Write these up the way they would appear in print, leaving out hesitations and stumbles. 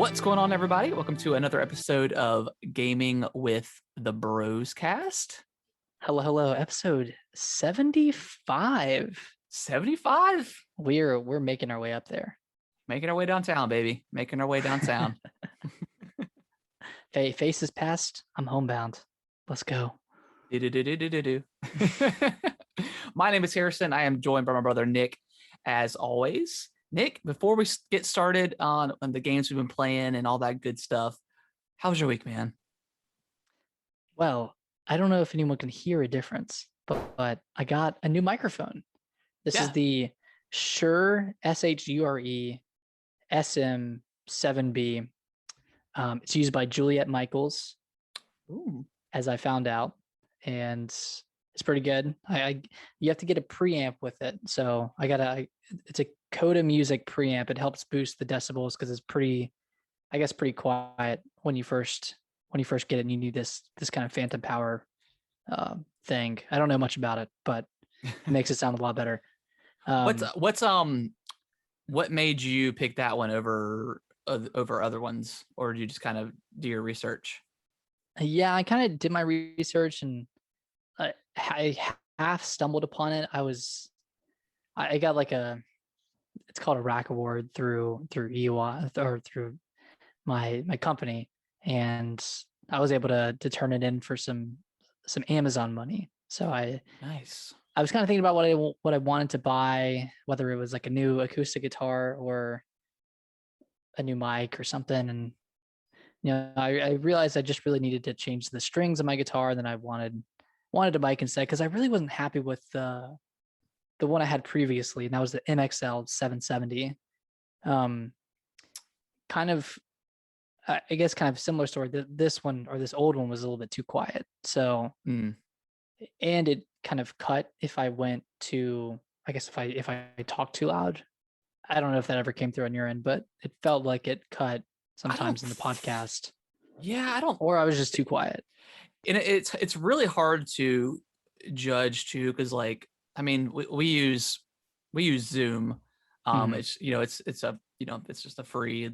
What's going on, everybody? Welcome to another episode of Gaming with the Bros Cast. Hello, episode 75. 75. We're making our way up there. Making our way downtown, baby. Making our way downtown. Faces past, I'm homebound. Let's go. Do. My name is Harrison. I am joined by my brother Nick, as always. Nick, before we get started on the games we've been playing and all that good stuff, how was your week, man? Well, I don't know if anyone can hear a difference, but I got a new microphone. This is the Shure SHURE SM7B. It's used by Juliet Michaels, as I found out, and it's pretty good. You have to get a preamp with it, so it's a Coda Music preamp. It helps boost the decibels because it's pretty quiet when you first get it, and you need this kind of phantom power thing. I don't know much about it, but it makes it sound a lot better. What made you pick that one over other ones, or did you just kind of do your research? Yeah, I kind of did my research, and I half stumbled upon it. I got it's called a rack award through EY or through my company, and I was able to turn it in for some Amazon money. So I was kind of thinking about what I wanted to buy, whether it was like a new acoustic guitar or a new mic or something. And I realized I just really needed to change the strings of my guitar, and then I wanted a mic instead, because I really wasn't happy with the one I had previously, and that was the MXL 770. Kind of similar story. This one, or this old one, was a little bit too quiet. So, and it kind of cut if I went to, if I talked too loud. I don't know if that ever came through on your end, but it felt like it cut sometimes in the podcast. Yeah, or I was just too quiet. And it's really hard to judge too, because we use Zoom. It's it's just a free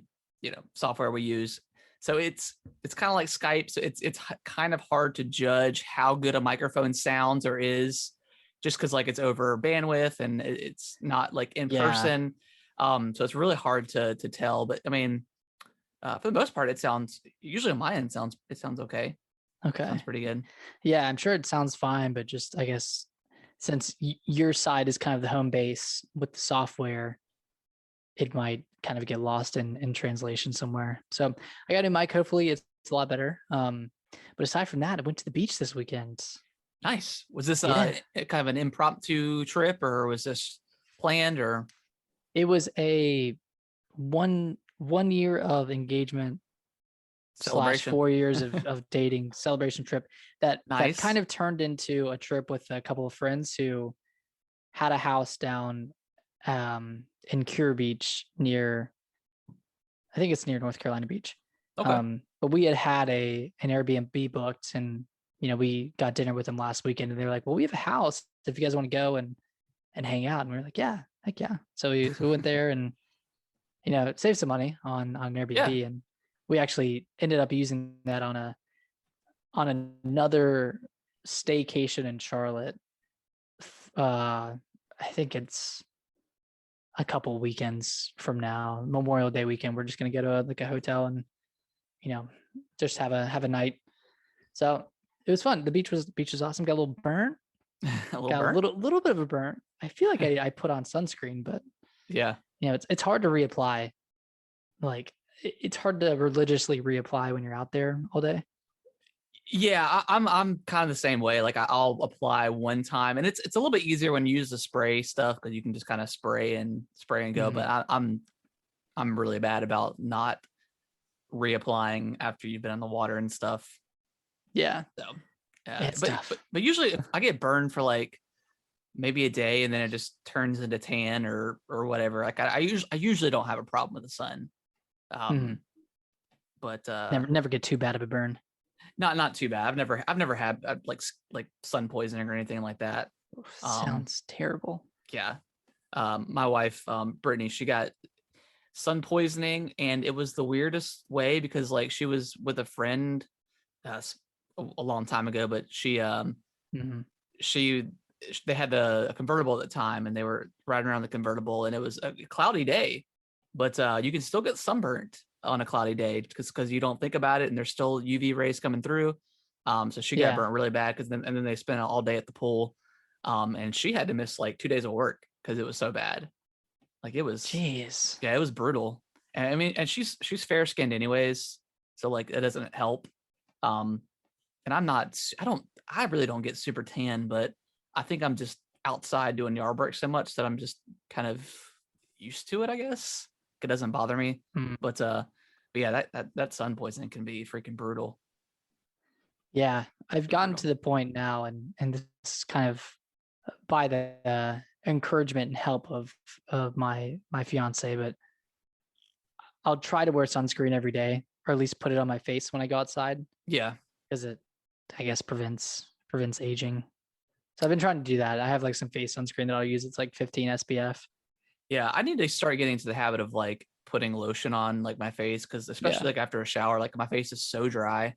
software we use. So it's kind of like Skype. So it's kind of hard to judge how good a microphone sounds or is, just because it's over bandwidth and it's not in person. So it's really hard to tell. But for the most part, it sounds, usually on my end, it sounds okay. Okay. Sounds pretty good. Yeah, I'm sure it sounds fine, but just, I guess, since your side is kind of the home base with the software, it might kind of get lost in translation somewhere. So I got a new mic. Hopefully it's a lot better. But aside from that, I went to the beach this weekend. Nice. Was this kind of an impromptu trip, or was this planned? Or it was a one year of engagement / 4 years of dating celebration trip that kind of turned into a trip with a couple of friends who had a house down in Cure Beach near North Carolina Beach. Okay. But we had an Airbnb booked, and we got dinner with them last weekend, and they were like, well, we have a house if you guys want to go and hang out. And we were like, yeah, heck yeah. So we went there and saved some money on Airbnb, and we actually ended up using that on another staycation in Charlotte. I think it's a couple weekends from now, Memorial Day weekend. We're just gonna go to a hotel and just have a night. So it was fun. The beach was awesome. Got a little burn. A little bit of a burn. I feel like I put on sunscreen, but it's hard to reapply. It's hard to religiously reapply when you're out there all day. Yeah, I'm kind of the same way. I'll apply one time, and it's a little bit easier when you use the spray stuff, because you can just kind of spray and go. But I'm really bad about not reapplying after you've been in the water and stuff. Yeah. So but usually I get burned for maybe a day, and then it just turns into tan or whatever. I usually don't have a problem with the sun. But never get too bad of a burn. Not too bad. I've never had sun poisoning or anything like that. Sounds terrible. Yeah. My wife, Brittany, she got sun poisoning, and it was the weirdest way because like she was with a friend a long time ago, but Mhm. she they had a convertible at the time, and they were riding around the convertible, and it was a cloudy day, but you can still get sunburnt on a cloudy day because you don't think about it, and there's still UV rays coming through. So she got Yeah. burnt really bad then they spent all day at the pool, and she had to miss like 2 days of work because it was so bad. Like it was, Jeez. yeah, it was brutal. And I mean, and she's fair skinned anyways, so like it doesn't help. Um, and I really don't get super tan, but I think I'm just outside doing yard work so much that I'm just kind of used to it, I guess. It doesn't bother me. Mm. But yeah, that sun poisoning can be freaking brutal. Yeah, I've Pretty gotten to brutal. the point now, and this is kind of by the encouragement and help of my fiance, but I'll try to wear sunscreen every day, or at least put it on my face when I go outside, Yeah. because it, I guess, prevents aging. So I've been trying to do that. I have like some face sunscreen that I'll use. It's like 15 SPF. Yeah. I need to start getting into the habit of like putting lotion on like my face because especially Yeah, like after a shower, like my face is so dry.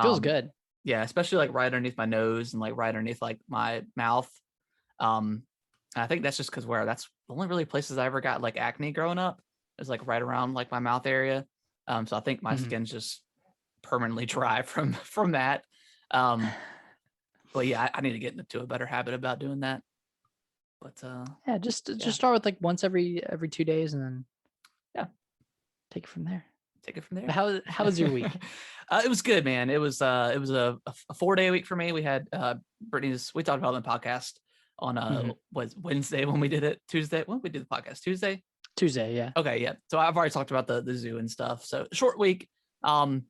feels Um, good. yeah, especially like right underneath my nose and like right underneath like my mouth. Um, and I think that's just because where that's the only really places I ever got like acne growing up is like right around like my mouth area. So I think my Mhm. skin's just permanently dry from that. Um, but yeah, I need to get into a better habit about doing that. But Yeah, just yeah, start with like once every 2 days, and then yeah, take it from there. take it from But there. how was your week? It was good, man. It was a 4 day week for me. We had Brittany's. We talked about it on the podcast on Mhm. was Wednesday when we did it. Tuesday when we did the podcast. Tuesday. Tuesday, yeah. Okay, yeah. So I've already talked about the zoo and stuff. So short week. Um,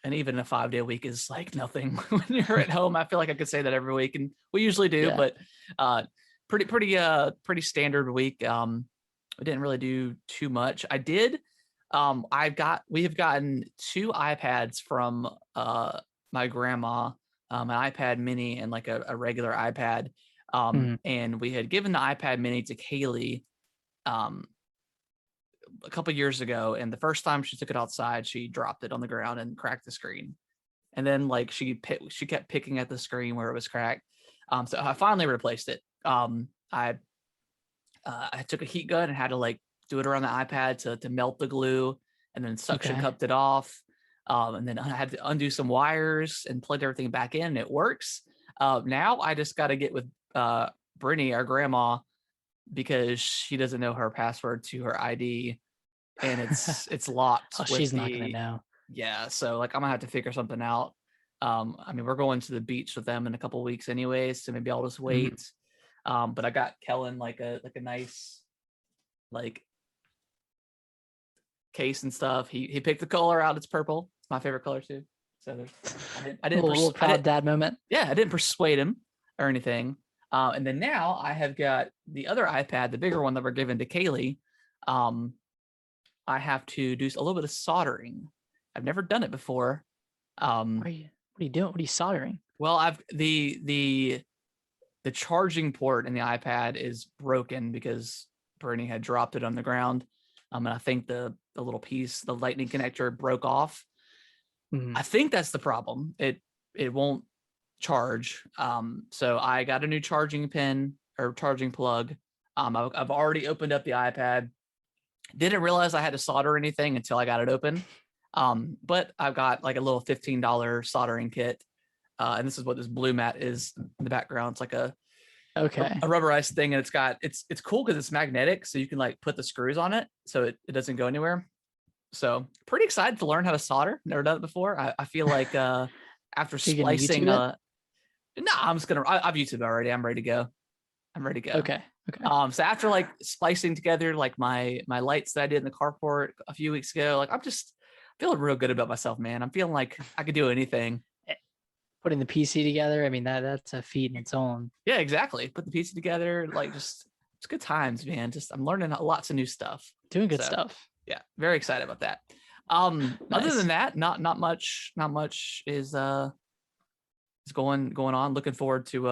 and even a 5 day week is like nothing when you're at home. I feel like I could say that every week, and we usually do, Yeah. but uh, pretty standard week. We didn't really do too much. I did. We have gotten 2 iPads from my grandma, an iPad Mini and like a regular iPad. Mhm. And we had given the iPad Mini to Kaylee um a couple years ago, and the first time she took it outside, she dropped it on the ground and cracked the screen. And then like she kept picking at the screen where it was cracked. So I finally replaced it. I took a heat gun and had to like do it around the iPad to melt the glue, and then suction Okay. cupped it off. And then I had to undo some wires and plug everything back in. And it works. Now I just got to get with Brittany, our grandma, because she doesn't know her password to her ID, and it's locked Oh, with she's not gonna the know. yeah. So like I'm gonna have to figure something out. I mean, we're going to the beach with them in a couple weeks anyways, so maybe I'll just Mhm. wait. But I got Kellen like a nice like case and stuff. He picked the color out. It's purple. It's my favorite color too. So I didn't Little I proud didn't dad moment. yeah, I didn't persuade him or anything. And then now I have got the other iPad, the bigger one that we're giving to Kaylee. Um, I have to do a little bit of soldering. I've never done it before. Um, What are you doing? What are you soldering? well, I've the charging port in the iPad is broken because Bernie had dropped it on the ground. And I think the little piece, the lightning connector broke off. Mhm. I think that's the problem. It won't charge. So I got a new charging pin or charging plug. I've already opened up the iPad. Didn't realize I had to solder anything until I got it open. But I've got like a little $15 soldering kit. And this is what this blue mat is in the background. It's like Okay. a rubberized thing, and it's cool because it's magnetic, so you can like put the screws on it so it doesn't go anywhere. So pretty excited to learn how to solder. Never done it before. I feel like after Are you gonna splicing YouTube it? no, I'm just gonna I've YouTube already. I'm ready to go. I'm ready to go. Okay. Okay. So after like splicing together like my lights that I did in the carport a few weeks ago, like I'm just feeling real good about myself, man. I'm feeling like I could do anything. Eh, Putting the PC together, I mean that's a feat in its own. Yeah, exactly. Put the pizza together, like just it's good times, man. Just I'm learning lots of new stuff. Doing good So stuff. yeah, very excited about that. Other than Nice. that, not much is going on. Looking forward to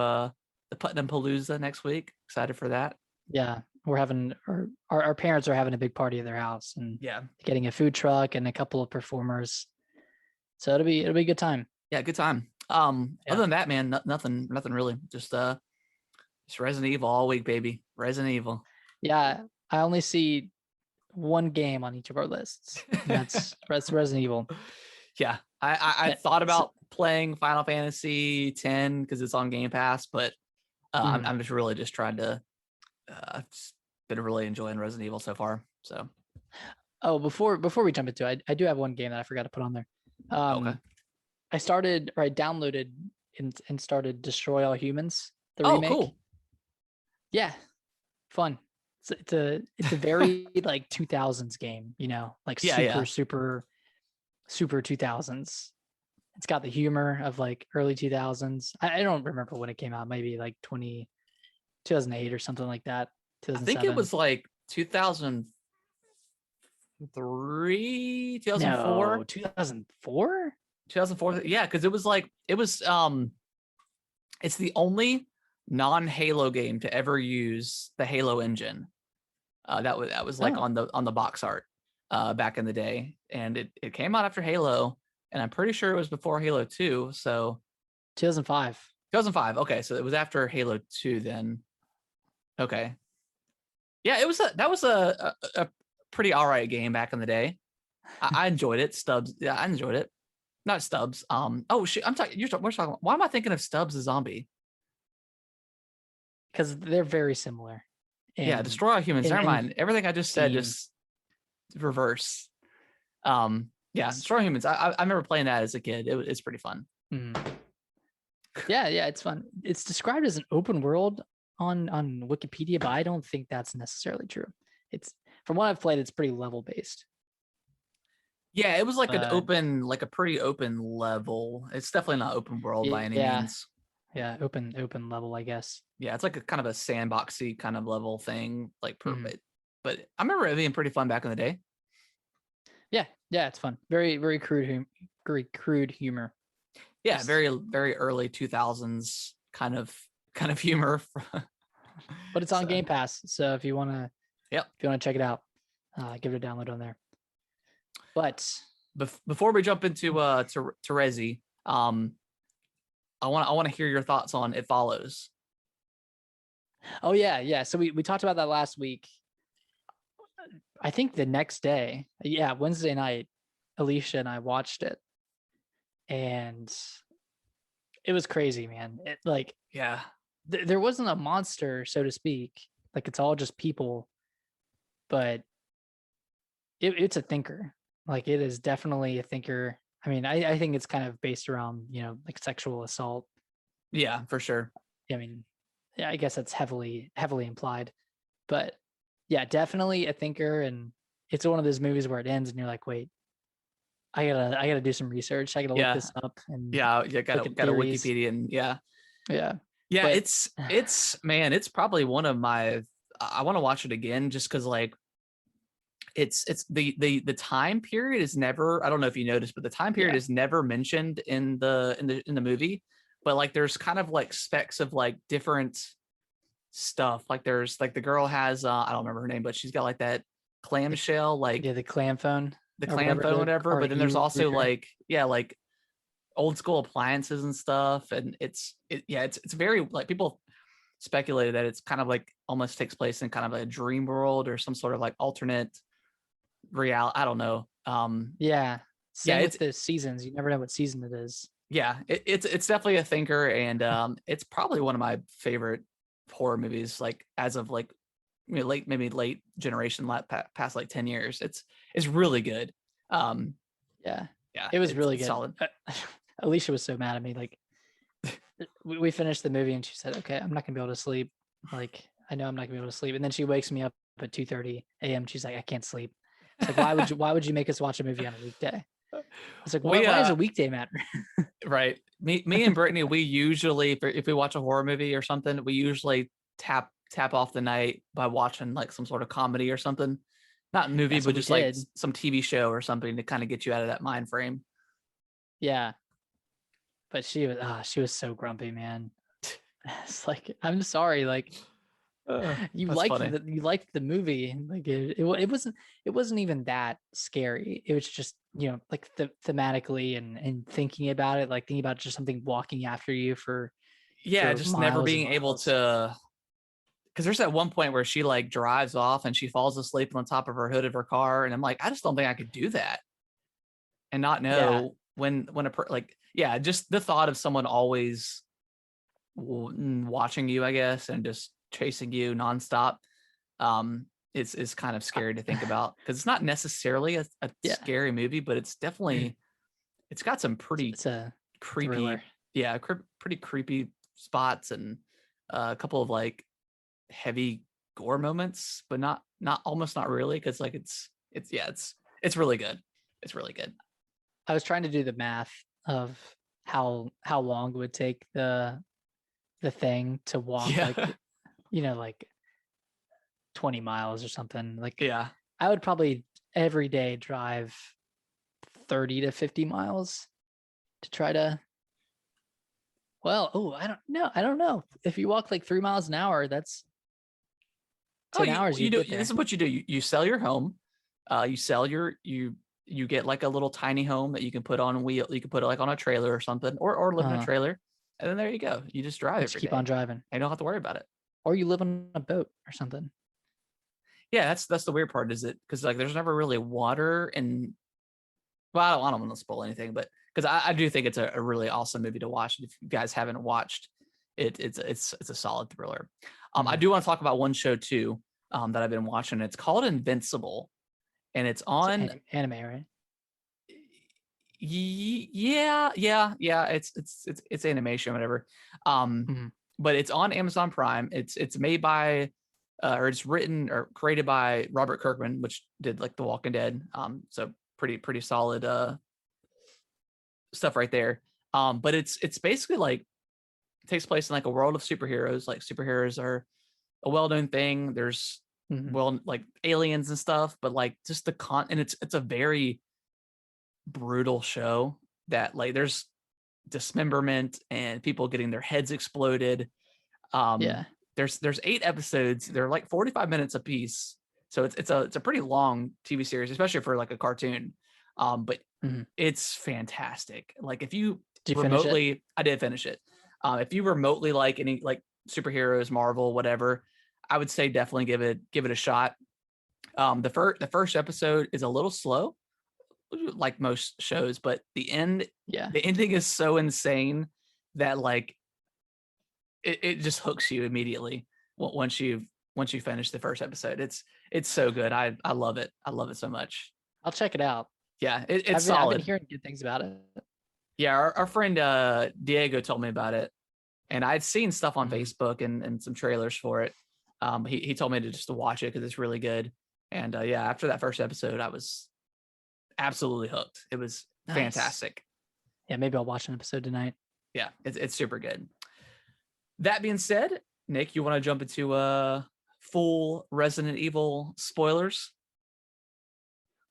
the Putnam Palooza next week. Excited for that. Yeah. we're having our parents are having a big party at their house and Yeah. getting a food truck and a couple of performers. So it'll be a good time. Yeah, good time. Yeah. Other than that, man, nothing really. Just Resident Evil all week, baby. Resident Evil. Yeah. I only see one game on each of our lists, and that's Resident Evil. Yeah, I Eh, thought so- about playing Final Fantasy 10 because it's on Game Pass, but Mhm. I'm just really just trying to. Just been really enjoying Resident Evil so far. So Oh, before we jump into it, I do have one game that I forgot to put on there. okay. I downloaded and started Destroy All Humans, the Oh, remake. cool. Yeah, fun. It's a very like 2000s game, like Yeah. super 2000s. It's got the humor of like early 2000s. I don't remember when it came out, maybe like 2008 or something like that. I think it 2007. was like 2003, 2004. No, 2004. 2004. Yeah, because it was it's the only non-Halo game to ever use the Halo engine. That was like Oh, on the box art back in the day, and it came out after Halo, and I'm pretty sure it was before Halo 2. So 2005. 2005. Okay, so it was after Halo 2 then. Okay, yeah, that was a pretty all right game back in the day. I enjoyed it. Stubbs, yeah, I enjoyed it. Not Stubbs. Oh shit, we're talking. Why am I thinking of Stubbs the zombie? Because they're very similar. Yeah, Destroy All Humans. Never In mind. Everything I just said, theme. just reverse. Yeah, Destroy All Humans. I remember playing that as a kid. It's pretty fun. Mhm. Yeah, it's fun. It's described as an open world on Wikipedia, but I don't think that's necessarily true. It's from what I've played, it's pretty level based. Yeah, it was like Uh, a pretty open level. It's definitely not open world by any yeah, means. yeah, open level, I guess. Yeah, it's like a kind of a sandboxy kind of level thing, like per Mhm. bit. But I remember it being pretty fun back in the day. Yeah, it's fun. Very very crude humor. Yeah, Just, very early 2000s kind of humor. but it's on So, Game Pass, so if you wanna yep. check it out, give it a download on there. But Before we jump into to Resi, I want to hear your thoughts on It Follows. oh yeah. So we talked about that last week. I think the next day, yeah, Wednesday night, Alicia and I watched it, and it was crazy, man. It like Yeah. there wasn't a monster, so to speak. Like it's all just people, but it's a thinker. Like it is definitely a thinker. I mean, I think it's kind of based around like sexual assault. Yeah, for sure. I mean, yeah, I guess that's heavily implied, but yeah, definitely a thinker. And it's one of those movies where it ends and you're like, wait, I gotta do some research. I gotta look Yeah. this up and Yeah, you look at got a theories. Wikipedia and yeah. Yeah, Yeah, but it's man, it's probably one of my I want to watch it again just cuz like it's the time period is never, I don't know if you noticed, but the time period yeah, is never mentioned in the movie, but like there's kind of like specks of like different stuff. Like there's like the girl has I don't remember her name, but she's got like that the, clamshell, like yeah, the clam phone the or clam whatever, phone, whatever. or But then there's also e-reader. like, yeah, like old school appliances and stuff. And it's very like people speculated that it's kind of like almost takes place in kind of a dream world or some sort of like alternate reality. I don't know. Yeah, Yeah, same with the seasons. You never know what season it is. it's definitely a thinker, and it's probably one of my favorite horror movies. Like as of like late generation, past like 10 years. It's really good. Um, Yeah, yeah, it was really it's good. solid. Alicia was so mad at me. Like we finished the movie and she said, "Okay, I'm not gonna be able to sleep. Like I know I'm not gonna be able to sleep." And then she wakes me up at 2:30 a.m. She's like, "I can't sleep." It's like, why would you make us watch a movie on a weekday? I was like, We why does a weekday matter? right. Me and Brittany, we usually if we watch a horror movie or something, we usually tap off the night by watching like some sort of comedy or something. Not movie, That's but what we just like did. some TV show or something to kind of get you out of that mind frame. Yeah, but she was so grumpy, man. It's like, I'm sorry. Like You That's liked funny. you liked the movie. Like it wasn't even that scary. It was just, like thematically and thinking about it, like thinking about just something walking after you Yeah, for just never miles and being able miles. to, because there's that one point where she like drives off and she falls asleep on top of her hood of her car, and I'm like, I just don't think I could do that and not Yeah. know when like, yeah, just the thought of someone always watching you, I guess, and just chasing you nonstop, um is kind of scary to think about, because it's not necessarily a Yeah. scary movie, but it's definitely, it's got some pretty It's a thriller. creepy, yeah, pretty creepy spots, and a couple of like heavy gore moments, but not almost not really, because like it's yeah, it's really good. It's really good. I was trying to do the math of how long it would take the thing to walk, Yeah. like, like 20 miles or something. Like Yeah. I would probably every day drive 30 to 50 miles to try to, well, oh, I don't know. I don't know. If you walk like 3 miles an hour, that's Oh, 10 hours you you'd do. get This there. is what you do. You sell your home. You sell you get like a little tiny home that you can put on wheel. You can put it like on a trailer or something, or live in a Uh, trailer, and then there you go. You just drive you just every keep on day. driving. And you don't have to worry about it. Or you live on a boat or something. Yeah, that's the weird part, is it, because like there's never really water, and well, I don't want to spoil anything, but because I do think it's a really awesome movie to watch. If you guys haven't watched it, it's a solid thriller. I Mm. do want to talk about one show too, that I've been watching. It's called Invincible, and it's It's on. anime, right? Yeah. It's animation, whatever. Um, Mm. but it's on Amazon Prime. It's made by, or it's written or created by Robert Kirkman, which did like The Walking Dead. So pretty solid stuff right there. But it's basically like, it takes place in like a world of superheroes. Like superheroes are a well-known thing. There's, Mm. well, like aliens and stuff, but like just and it's a very brutal show, that like there's dismemberment and people getting their heads exploded. Um, Yeah. there's 8 episodes. They're like 45 minutes a piece, so it's a pretty long TV series, especially for like a cartoon. But Mm. it's fantastic. Like if you Did you finish it? remotely, I did finish it. If you remotely like any like superheroes, Marvel, whatever, I would say definitely give it a shot. The first episode is a little slow, like most shows, but Yeah. the ending is so insane that like it just hooks you immediately once you finish the first episode. It's so good. I love it. I love it so much. I'll check it out. Yeah, it's I've been solid. hearing good things about it. Yeah, our friend Diego told me about it, and I'd seen stuff on Mm. Facebook and some trailers for it. He told me to watch it because it's really good. And yeah, after that first episode, I was absolutely hooked. It was Nice. fantastic. Yeah, maybe I'll watch an episode tonight. Yeah, it's super good. That being said, Nick, you want to jump into full Resident Evil spoilers?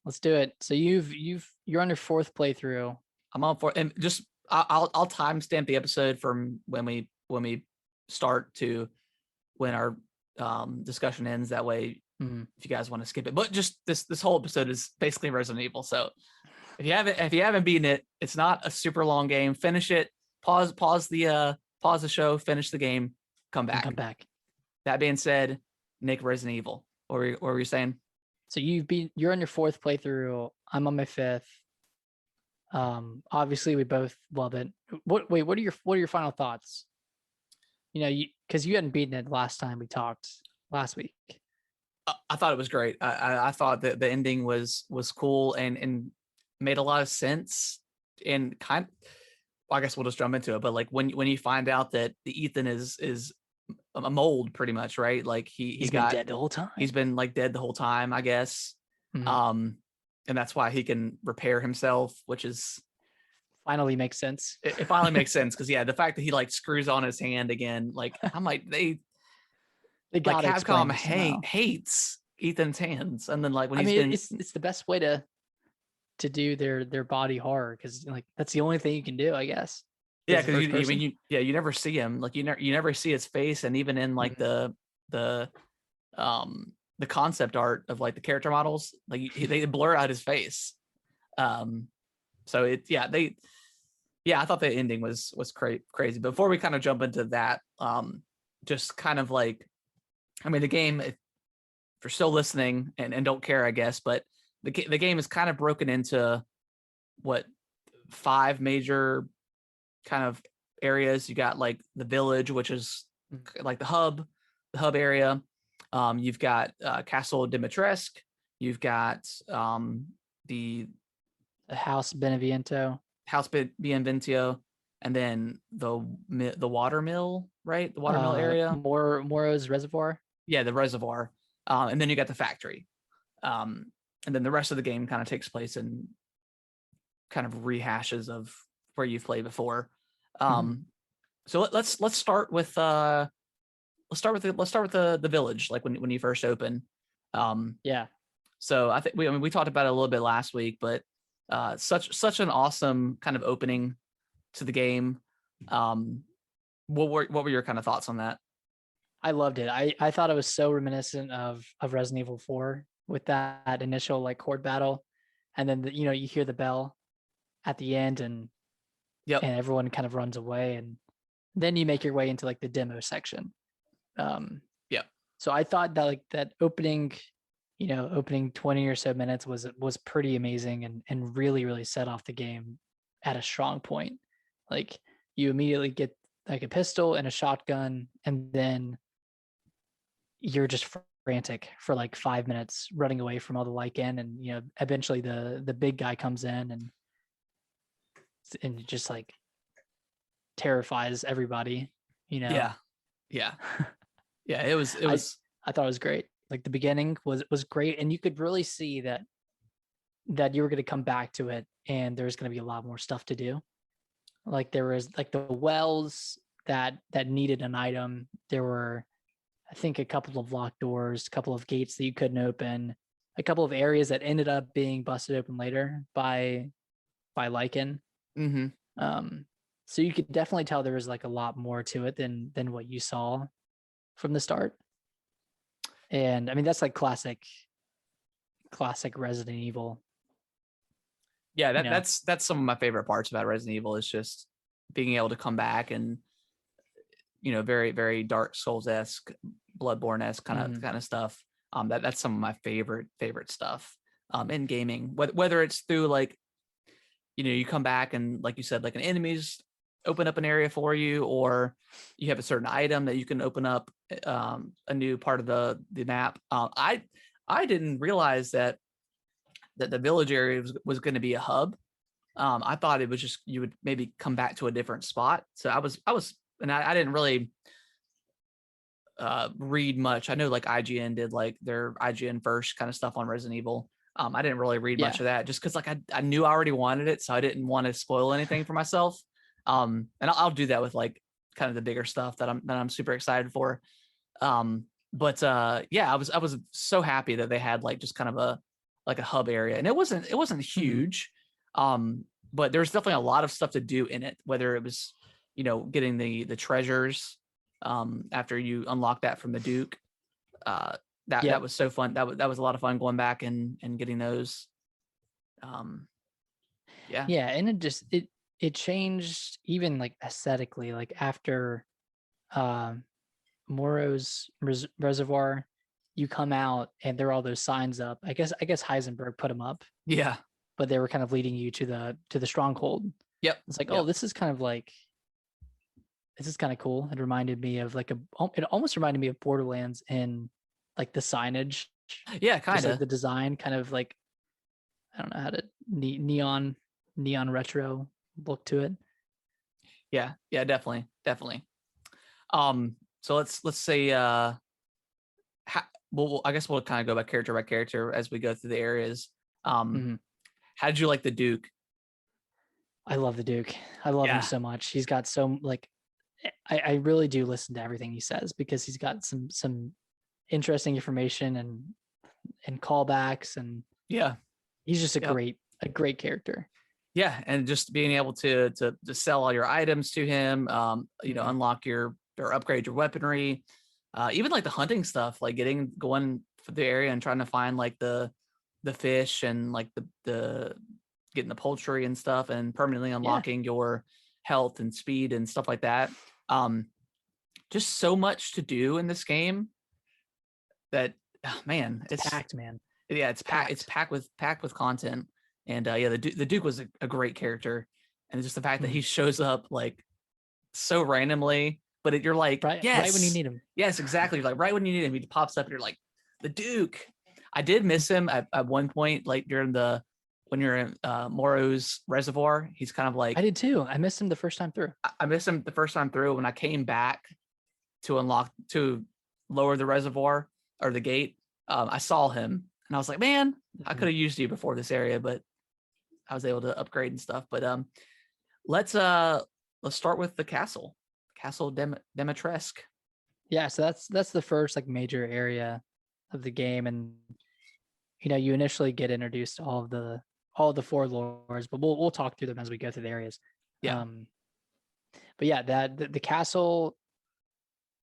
Let's do it. So you're on your fourth playthrough. I'm on for, and just I'll timestamp the episode from when we start to when our discussion ends. That way, Mm. if you guys want to skip it, but just this whole episode is basically Resident Evil. So if you haven't beaten it, it's not a super long game. Finish it. Pause the show. Finish the game. Come And come back. back. That being said, Nick, Resident Evil. What were you saying? So you're on your fourth playthrough. I'm on my fifth. Obviously we both love it. What are your final thoughts? Because you hadn't beaten it last time we talked last week. I thought it was great. I thought that the ending was cool and made a lot of sense, and well, I guess we'll just jump into it. But like when you find out that the Ethan is a mold, pretty much, right? Like He's been dead the whole time. he's been like dead the whole time, I guess. Mhm. Um, and that's why he can repair himself, which is, Finally makes sense. it finally makes sense, because yeah, the fact that he like screws on his hand again, like I'm like, They like gotta explain Capcom this somehow. hates Ethan's hands, and then like when I he's mean, been, it's the best way to do their body horror, because like that's the only thing you can do, I guess. yeah, As a because first person. you never see him, like you never see his face, and even in like Mhm. the the concept art of like the character models, like they blur out his face. So I thought the ending was crazy. Before we kind of jump into that, just kind of like, I mean, the game, if you're still listening and don't care, I guess, but the game is kind of broken into what, 5 major kind of areas. You got like the village, which is like the hub area. You've got Castle Dimitrescu. You've got the House Beneviento. House Bienventio, and then the water mill, right? The water mill area. Moro's Reservoir. Yeah, the reservoir. And then you got the factory. And then the rest of the game kind of takes place in kind of rehashes of where you've played before. So let's start with the village, like when you first open. Yeah. So I think we talked about it a little bit last week, but such an awesome kind of opening to the game. What were your kind of thoughts on that? I loved it. I thought it was so reminiscent of Resident Evil 4 with that initial like horde battle, and then you hear the bell at the end, and Yep. everyone kind of runs away, and then you make your way into like the demo section. Yeah. So I thought that like that opening 20 or so minutes was pretty amazing, and really set off the game at a strong point. Like you immediately get like a pistol and a shotgun, and then you're just frantic for like 5 minutes running away from all the Lycan, and eventually the big guy comes in and just like terrifies everybody. Yeah. It was I thought it was great. Like the beginning was great, and you could really see that you were going to come back to it, and there's going to be a lot more stuff to do. Like there was like the wells that needed an item. There were, I think, a couple of locked doors, a couple of gates that you couldn't open, a couple of areas that ended up being busted open later by Lycan. So you could definitely tell there was like a lot more to it than what you saw from the start. And I mean, that's like classic Resident Evil. Yeah, that's some of my favorite parts about Resident Evil, is just being able to come back and very, very Dark Souls-esque, Bloodborne-esque kind of stuff. That's some of my favorite stuff in gaming. Whether it's through like, you come back and, like you said, like an enemy's open up an area for you, or you have a certain item that you can open up a new part of the map. I didn't realize that the village area was going to be a hub. I thought it was just, you would maybe come back to a different spot. So I didn't really read much. I know like IGN did like their IGN first kind of stuff on Resident Evil. I didn't really read much of that, just because like I knew I already wanted it, so I didn't want to spoil anything for myself. And I'll do that with like kind of the bigger stuff that I'm super excited for. But I was so happy that they had like just kind of a hub area, and it wasn't huge. But there's definitely a lot of stuff to do in it, whether it was, getting the treasures after you unlock that from the Duke. That was so fun. That was a lot of fun going back and getting those. And it changed even like aesthetically, like after Moro's Reservoir, you come out and there are all those signs up. I guess Heisenberg put them up. Yeah. But they were kind of leading you to the stronghold. Yep. It's like, oh, this is kind of cool. It reminded me of it almost reminded me of Borderlands in like the signage. Yeah, kind of. Like the design, kind of like, I don't know how to neon retro look to it. Yeah, definitely. So let's say I guess we'll kind of go by character as we go through the areas. How did you like the Duke? I love the Duke. I love him so much. He's got so like, I really do listen to everything he says, because he's got some interesting information and callbacks, and he's just a great character. Yeah, and just being able to sell all your items to him, unlock or upgrade your weaponry. Even like the hunting stuff, like going for the area and trying to find like the fish and like the getting the poultry and stuff and permanently Yeah, unlocking your health and speed and stuff like that. Um, just so much to do in this game that man, it's packed, man. yeah, It's it's packed. packed with content. And yeah, the Duke was a great character, and just the fact that he Mhm. shows up like so randomly, but you're like, Right when you yes, need them. yes, exactly. You're like right when you need him, he pops up, and you're like, the Duke. I did miss him at one point, like during the when you're in Moro's reservoir. He's kind of I like did too. I missed him the first time through. I missed him the first time through. When I came back to unlock to lower the reservoir or the gate, I saw him, and I was like, man, I Mhm. could have used you before this area, but I was able to upgrade and stuff. But let's start with the Castle Demetresque. Yeah, so that's the first like major area of the game, and you initially get introduced to all of the four lords, but we'll talk through them as we go through the areas. Yeah, Um, but yeah, that the castle,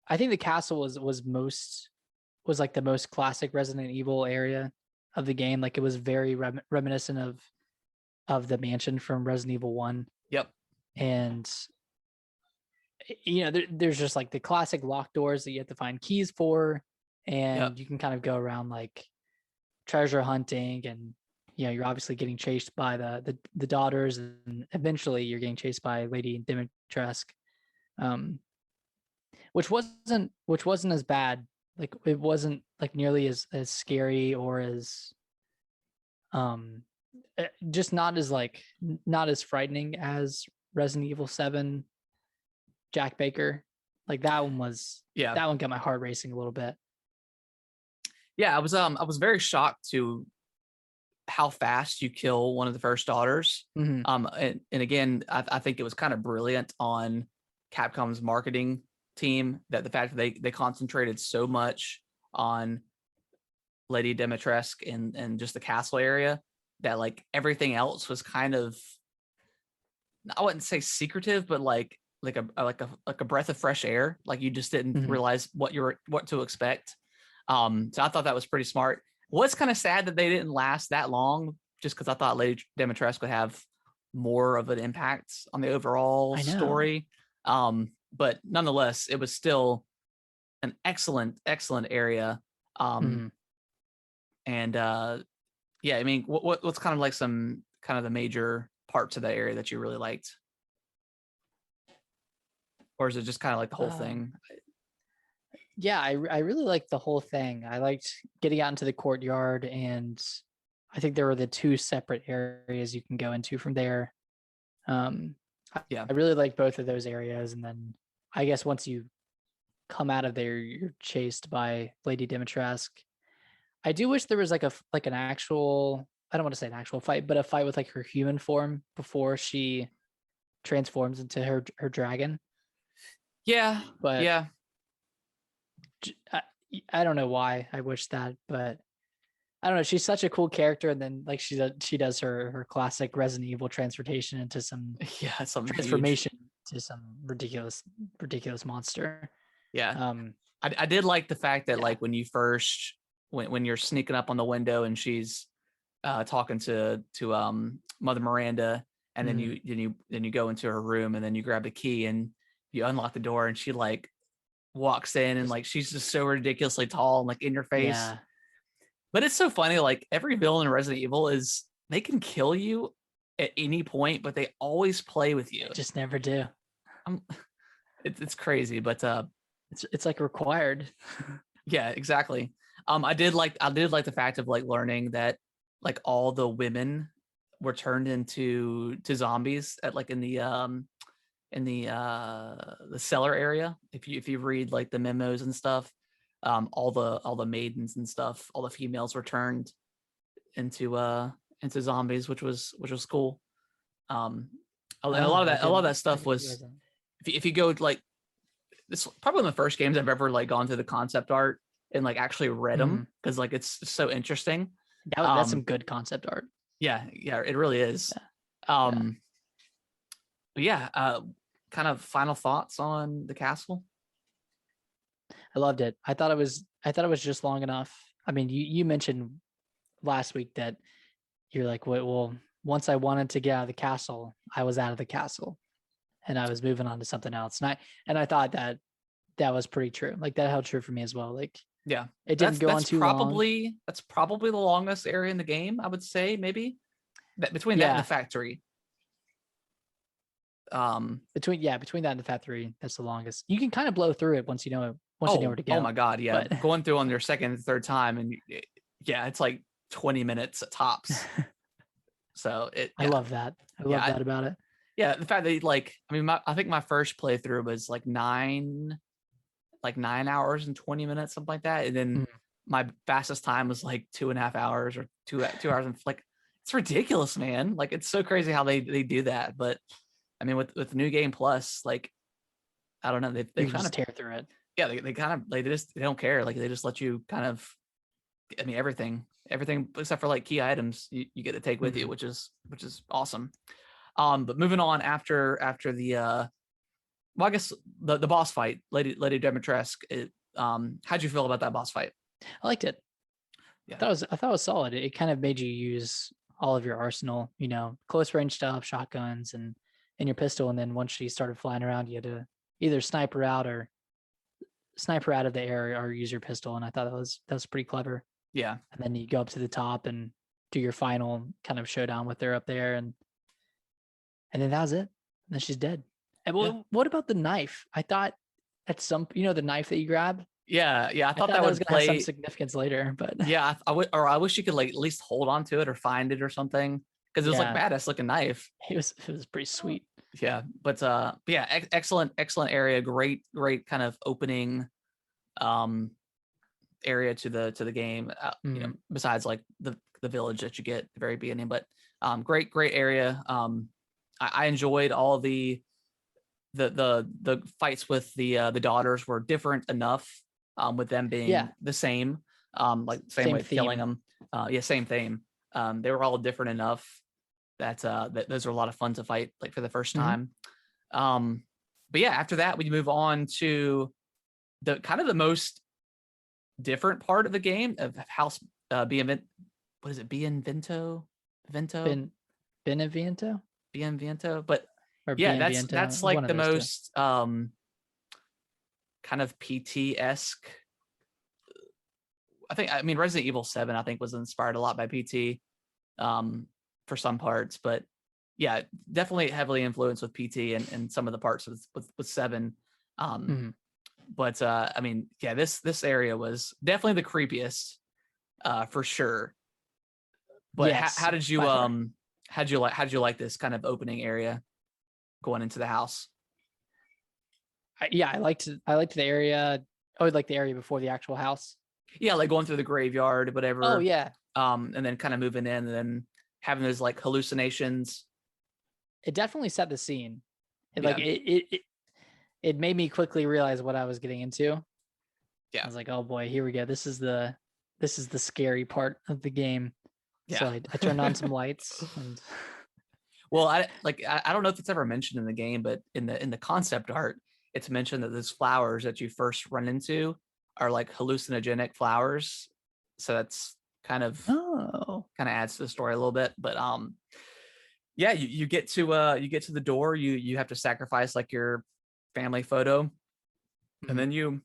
I think the castle was like the most classic Resident Evil area of the game. Like it was very reminiscent of the mansion from Resident Evil 1. yep, And there's just like the classic locked doors that you have to find keys for, yep, and you can kind of go around like treasure hunting, and you're obviously getting chased by the daughters, and eventually you're getting chased by Lady Dimitrescu, um, which wasn't as bad. Like it wasn't like nearly as scary or as um just not as like not as frightening as Resident Evil 7 Jack Baker. Like yeah, that one got my heart racing a little bit. yeah. I was very shocked to how fast you kill one of the first daughters. Hmm. And again, I think it was kind of brilliant on Capcom's marketing team that the fact that they concentrated so much on Lady Dimitrescu and just the castle area that like everything else was kind of, I wouldn't say secretive, but like a breath of fresh air. Like you just didn't Hmm. realize what to expect. So I thought that was pretty smart. Was kind of sad that they didn't last that long, just because I thought Lady Dimitrescu would have more of an impact on the overall I know. story. But nonetheless, it was still an excellent area. Um, Hmm. and yeah, I mean, what's kind of like some kind of the major parts of that area that you really liked, or is it just kind of like the whole Um, thing? yeah, I really liked the whole thing. I liked getting out into the courtyard, and I think there were the two separate areas you can go into from there. Um, Yeah, I really liked both of those areas, and then I guess once you come out of there, you're chased by Lady Dimitrescu. I do wish there was like an actual, I don't want to say an actual fight, but a fight with like her human form before she transforms into her dragon. yeah, But yeah. I, I don't know why I wish that, but I don't know. She's such a cool character, and then like she does her classic Resident Evil transformation into some Yeah, something huge. transformation to some ridiculous monster. Yeah, Um, I did like the fact that yeah. like when you first when you're sneaking up on the window and she's talking to Mother Miranda, and then Mhm. you go into her room and then you grab the key and you unlock the door and she like walks in and Just like she's just so ridiculously tall and like in your face. yeah, But it's so funny, like every villain in Resident Evil is they can kill you at any point, but they always play with you. I just never do. I'm, it's crazy, but It's like required. yeah, exactly. I did like the fact of like learning that like all the women were turned into to zombies at like in the cellar area. If you read like the memos and stuff, all the maidens and stuff, all the females were turned into zombies, which was cool. Um, and Oh, a lot of that I stuff didn't was realize that. if you go like this probably one of the first games I've ever like gone through the concept art and like actually read them Mhm. because like it's so interesting. That's some good concept art. Yeah, yeah, it really is. Yeah, yeah. Um, but yeah, kind of final thoughts on the castle. I loved it. I thought it was just long enough. I mean, you mentioned last week that you're like, well, once I wanted to get out of the castle, I was out of the castle and I was moving on to something else. And I thought that that was pretty true. Like that held true for me as well. Like Yeah, it didn't that's go on that's too long. probably that's probably the longest area in the game, I would say, maybe. Between that and the Yeah. factory. Um, Between that and the Fat Three, that's the longest. You can kind of blow through it once you know where to oh go. my God, yeah. But Going through on your second, third time, and yeah, it's like 20 minutes at tops. So I love that. I yeah, love that about it. yeah. The fact that like, I mean, I think my first playthrough was like 9 hours and 20 minutes, something like that, and then Mm. my fastest time was like 2.5 hours or 2 hours and like it's ridiculous, man. Like it's so crazy how they do that. But I mean, with New Game Plus, like I don't know, they You can kind of just tear through it. yeah, they kind of they don't care. Like they just let you kind of I mean everything except for like key items you get to take with you, Mhm. which is awesome. But moving on after the well, I guess the boss fight, Lady Demetresque. How'd you feel about that boss fight? I liked it. Yeah, I thought it was solid. It kind of made you use all of your arsenal, close range stuff, shotguns, and your pistol. And then once she started flying around, you had to either snipe her out of the air or use your pistol. And I thought that was pretty clever. yeah, And then you go up to the top and do your final kind of showdown with her up there, and then that was it. And then she's dead. And yeah, what about the knife? I thought at some, the knife that you grab. yeah. I I thought thought that that was would gonna have some play. significance later, but Yeah, I would, or I wish you could like at least hold on to it or find it or something because it was like yeah, badass looking knife. it was pretty sweet. Yeah, but yeah, excellent area. Great kind of opening um area to the game. Mm. Besides like the village that you get at the very beginning, but great area. I enjoyed all the fights with the daughters were different enough, with them Yeah, being the same, like same same way of killing theme. them. Yeah, same theme. They were all different enough that those are a lot of fun to fight like for the first Hmm. time. Um, but yeah, after that we move on to the kind of the most different part of the game of House Bienvento. What is it? Bienvento, Vento, Ben Beneviento Bienvento. But or yeah, Bienviento, that's one like of the those two. most kind of PT esque. I mean Resident Evil 7 I think was inspired a lot by PT, um, for some parts, but yeah, definitely heavily influenced with PT and some of the parts with 7. Um, Hmm. but I mean, yeah, this area was definitely the creepiest, for sure. But Yes, how did by you far. how did you like this kind of opening area going into the house? Yeah, I liked the area. Oh, like the area before the actual house. Yeah, like going through the graveyard, Oh whatever, yeah, and then kind of moving in and then having those like hallucinations. it definitely set the scene. It like Yeah, it made me quickly realize what I was getting into. I yeah, was like, oh boy, here we go. This is the scary part of the game. So yeah. I turned on some lights and Well, I don't know if it's ever mentioned in the game, but in the concept art, it's mentioned that those flowers that you first run into are like hallucinogenic flowers. So that's kind of oh. kind of adds to the story a little bit. But yeah, you get to the door, you have to sacrifice like your family photo, and Mhm. then you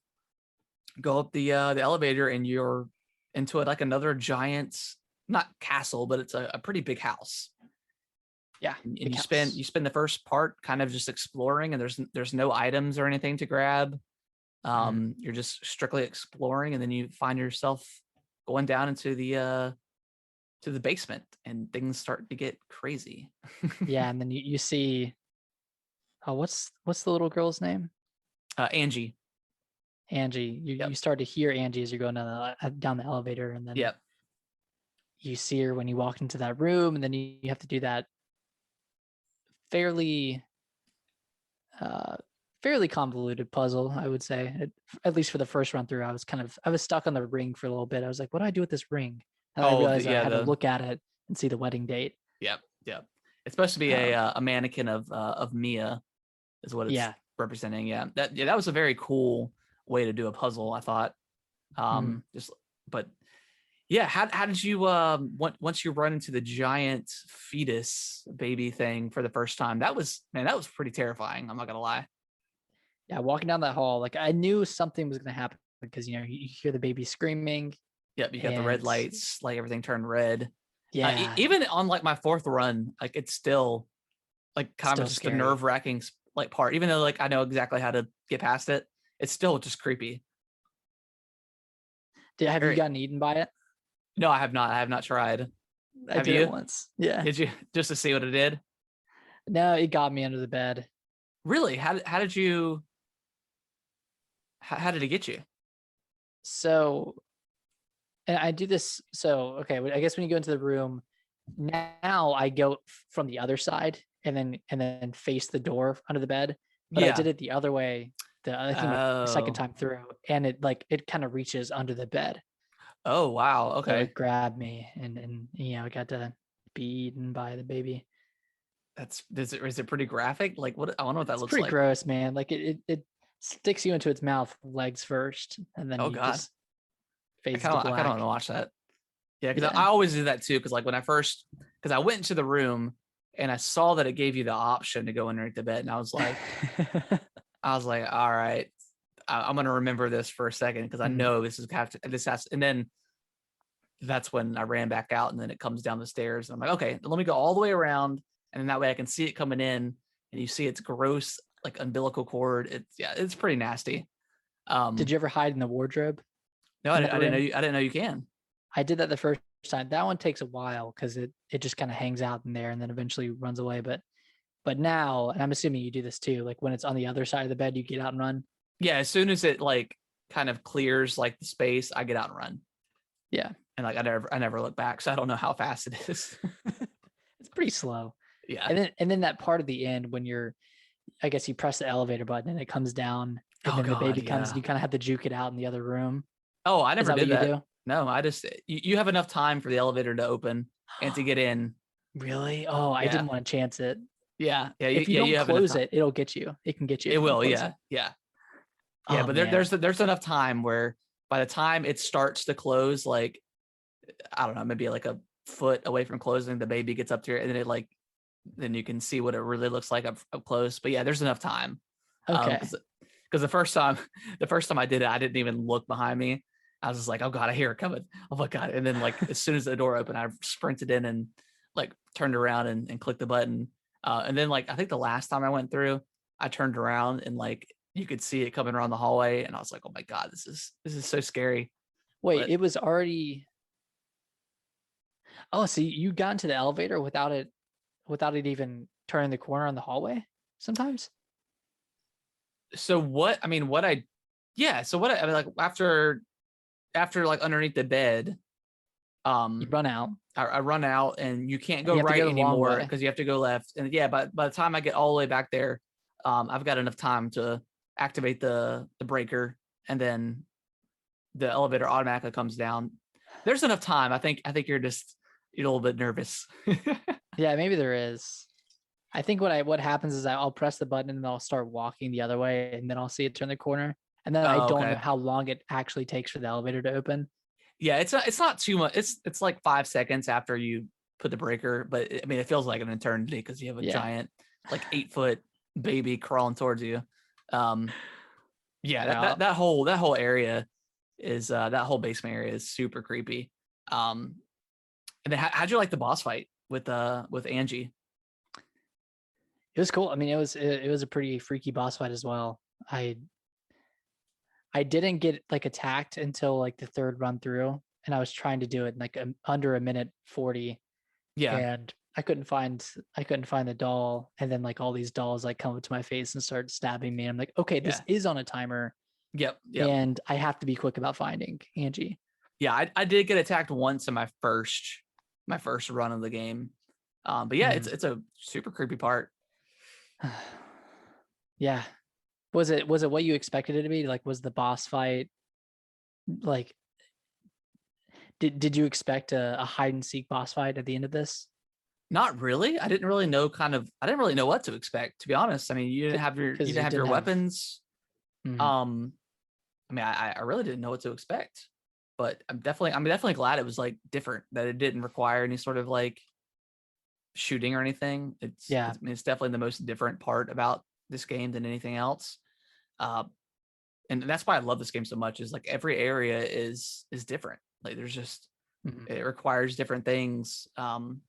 go up the elevator and you're into it like another giant, not castle, but it's a pretty big house. Yeah, And big you spend house. you spend the first part kind of just exploring, and there's no items or anything to grab. Mhm. You're just strictly exploring, and then you find yourself going down into the to the basement, and things start to get crazy. Yeah, and then you see, oh, what's the little girl's name? Angie. Angie. You Yep. you start to hear Angie as you're going down the elevator, and then Yep. you see her when you walk into that room, and then you have to do that fairly uh fairly convoluted puzzle, I would say. At least for the first run through, I was stuck on the ring for a little bit. I was like, what do I do with this ring? And I Oh, realized I yeah. had to look at it and see the wedding date. Yep. Yep. It's supposed to be a Um, a mannequin of Mia, is what it's yeah. representing. Yeah. That was a very cool way to do a puzzle, I thought. Mhm. Just but yeah, how did you once you run into the giant fetus baby thing for the first time? That was, man, that was pretty terrifying. I'm not gonna lie. Yeah, walking down that hall, like I knew something was gonna happen because you hear the baby screaming, Yep, you got the red and lights, like everything turned red. yeah, Even on like my fourth run, like it's still like kind of still just a scary. nerve wracking like part. Even though like I know exactly how to get past it, it's still just creepy. Have you Very. gotten eaten by it? No, I have not. I have not tried. I Have did it you? once. Yeah. Did you just to see what it did? No, it got me under the bed. Really? How did you? How did it get you? So, and I do this. So, okay, I guess when you go into the room, now I go from the other side and then face the door under the bed. But I did Yeah. it the other way. I think the second Oh. time through, and it kind of reaches under the bed. Oh wow. So Okay. it grabbed me, and I got to be eaten by the baby. That's is it pretty graphic? Like what? I wonder what that It's looks pretty like. gross, man. Like it sticks you into its mouth, legs first, and then Oh you god. just fades to I kind of want to black. watch that. Yeah, because Yeah. I always do that too. Because like when I first, because I went into the room and I saw that it gave you the option to go underneath the bed, and I was like, all right, I'm gonna remember this for a second because I Mm. know this has, and then that's when I ran back out, and then it comes down the stairs, and I'm like, okay, let me go all the way around, and then that way I can see it coming in, and you see its gross like umbilical cord. It's yeah, it's pretty nasty. Did Um, you ever hide in the wardrobe no, in that I didn't know room? you. I didn't know you can. I did that the first time. That one takes a while because it just kind of hangs out in there and then eventually runs away. But now, and I'm assuming you do this too, like when it's on the other side of the bed, you get out and run. Yeah, as soon as it like kind of clears like the space, I get out and run, Yeah. and like I never look back, so I don't know how fast it is. It's pretty slow. Yeah. And then that part of the end when I guess you press the elevator button and it comes down and Oh then the God. baby comes and Yeah. you kind of have to juke it out in the other room. Oh, I Is never that what did you that. do? No, I just you have enough time for the elevator to open and to get in. Really? Oh, I Yeah. didn't want to chance it. Yeah. If you Yeah. don't You have enough close time. it, it'll get you. It can get you It if you don't will. close Yeah. it. Yeah. Yeah. Oh But man. there's enough time where by the time it starts to close, like I don't know, maybe like a foot away from closing, the baby gets up to it, and then it like then you can see what it really looks like up close. But yeah, there's enough time. Okay. Because the first time the first time I did it, I didn't even look behind me. I was just like, oh God, I hear it coming. Oh my God. And then like as soon as the door opened, I sprinted in and like turned around and clicked the button. And then like I think the last time I went through, I turned around and like you could see it coming around the hallway, and I was like, oh my God, this is so scary. Wait, But it was already. Oh, so you got into the elevator without it even turning the corner on the hallway sometimes? so what I mean, what I yeah, so what I mean, like after like underneath the bed, You um run out I run out and you can't and go you have to right go the long anymore way. because you have to go left. And yeah, but by the time I get all the way back there, I've got enough time to activate the breaker, and then the elevator automatically comes down. There's enough time. I think you're a little bit nervous. Yeah, maybe there is. I think what happens is I'll press the button and I'll start walking the other way and then I'll see it turn the corner. And then I Oh, don't know okay. how long it actually takes for the elevator to open. Yeah, it's not too much. It's like 5 seconds after you put the breaker, but I mean it feels like an eternity because you have a Yeah. giant like 8 foot baby crawling towards you. Um, yeah, Yeah. that whole area is that whole basement area is super creepy. Um, and then how'd you like the boss fight with Angie? It was cool. I mean, it was a pretty freaky boss fight as well. I didn't get like attacked until like the third run through, and I was trying to do it in like under a minute 40, Yeah, and I couldn't find the doll, and then like all these dolls like come up to my face and start stabbing me. I'm like, okay, this yeah, is on a timer, yep. and I have to be quick about finding Angie. Yeah, I did get attacked once in my first run of the game. But yeah, Mm. it's a super creepy part. Yeah. Was it what you expected it to be? Like, was the boss fight like? Did you expect a hide and seek boss fight at the end of this? Not really. I didn't really know what to expect, to be honest. I mean, you Because didn't you have didn't your have. weapons. Mhm. Um, I mean, I really didn't know what to expect, but I'm definitely glad it was like different, that it didn't require any sort of like shooting or anything. Yeah. I mean, it's definitely the most different part about this game than anything else. Uh, and that's why I love this game so much, is like every area is different. Like there's just, Mhm. it requires different things. And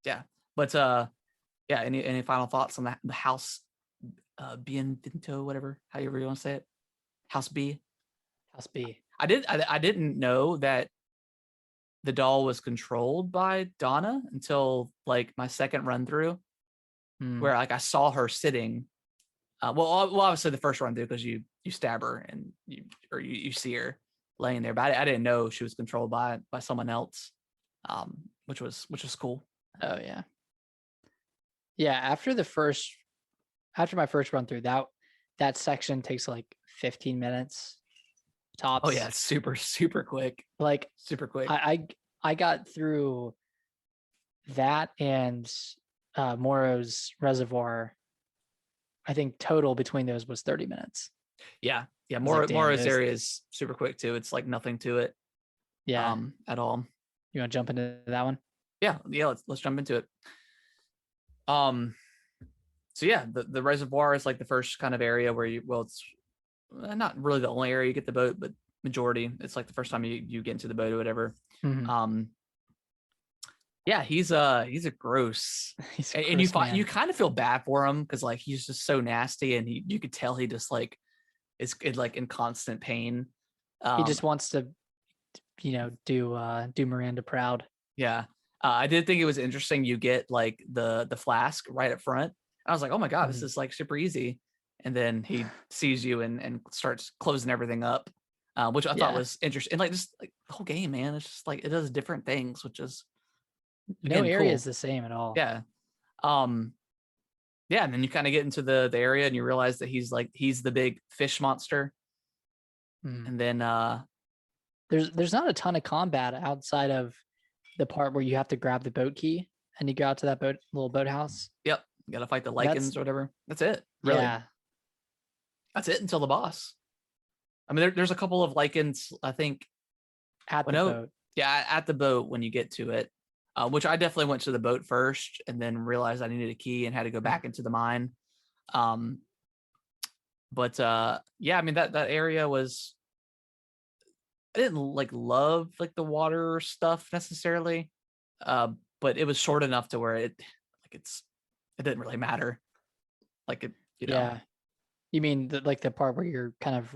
yeah, but yeah, any final thoughts on the house, Bienvento, whatever, however you want to say it, house B? House B. I didn't know that the doll was controlled by Donna until like my second run through, Mm. where like I saw her sitting. Well, obviously the first run through, because you stab her and you see her laying there, but I didn't know she was controlled by someone else, which was cool. Oh yeah. Yeah. After my first run through, that section takes like 15 minutes Oh yeah, tops. it's super quick, Like super quick. I got through that and Moro's Reservoir. I think total between those was 30 minutes. Yeah, yeah. I was like, damn, Mora's those. area is super quick too. It's like nothing to it, Yeah. at all. You want to jump into that one? Yeah, yeah. Let's jump into it. Um, so yeah, the reservoir is like the first kind of area where it's not really the only area you get the boat, but majority. It's like the first time you get into the boat or whatever. Mhm. Um, yeah, he's a gross, He's a and gross man. you kind of feel bad for him, because like he's just so nasty, and you could tell he just like is like in constant pain. He just wants to, do Miranda proud. Yeah. I did think it was interesting. You get like the flask right up front. I was like, oh my God, this Mhm. is like super easy. And then he sees you and starts closing everything up, which I thought Yeah. was interesting. And like just like the whole game, man, it's just like it does different things, which is No again area is cool. the same at all. Yeah. Um, yeah, and then you kind of get into the area and you realize that he's the big fish monster. Mhm. And then There's not a ton of combat outside of the part where you have to grab the boat key and you go out to that little boathouse. yep, you gotta fight the That's lichens or whatever. That's it, really. yeah, That's it until the boss. I mean, there's a couple of lichens, I think. at Well, the no, boat. yeah, at the boat when you get to it, which I definitely went to the boat first and then realized I needed a key and had to go back into the mine. Um, but yeah, I mean that area was, I didn't like love like the water stuff necessarily, uh, but it was short enough to where it didn't really matter. Like it, you know. Yeah. You mean like the part where you're kind of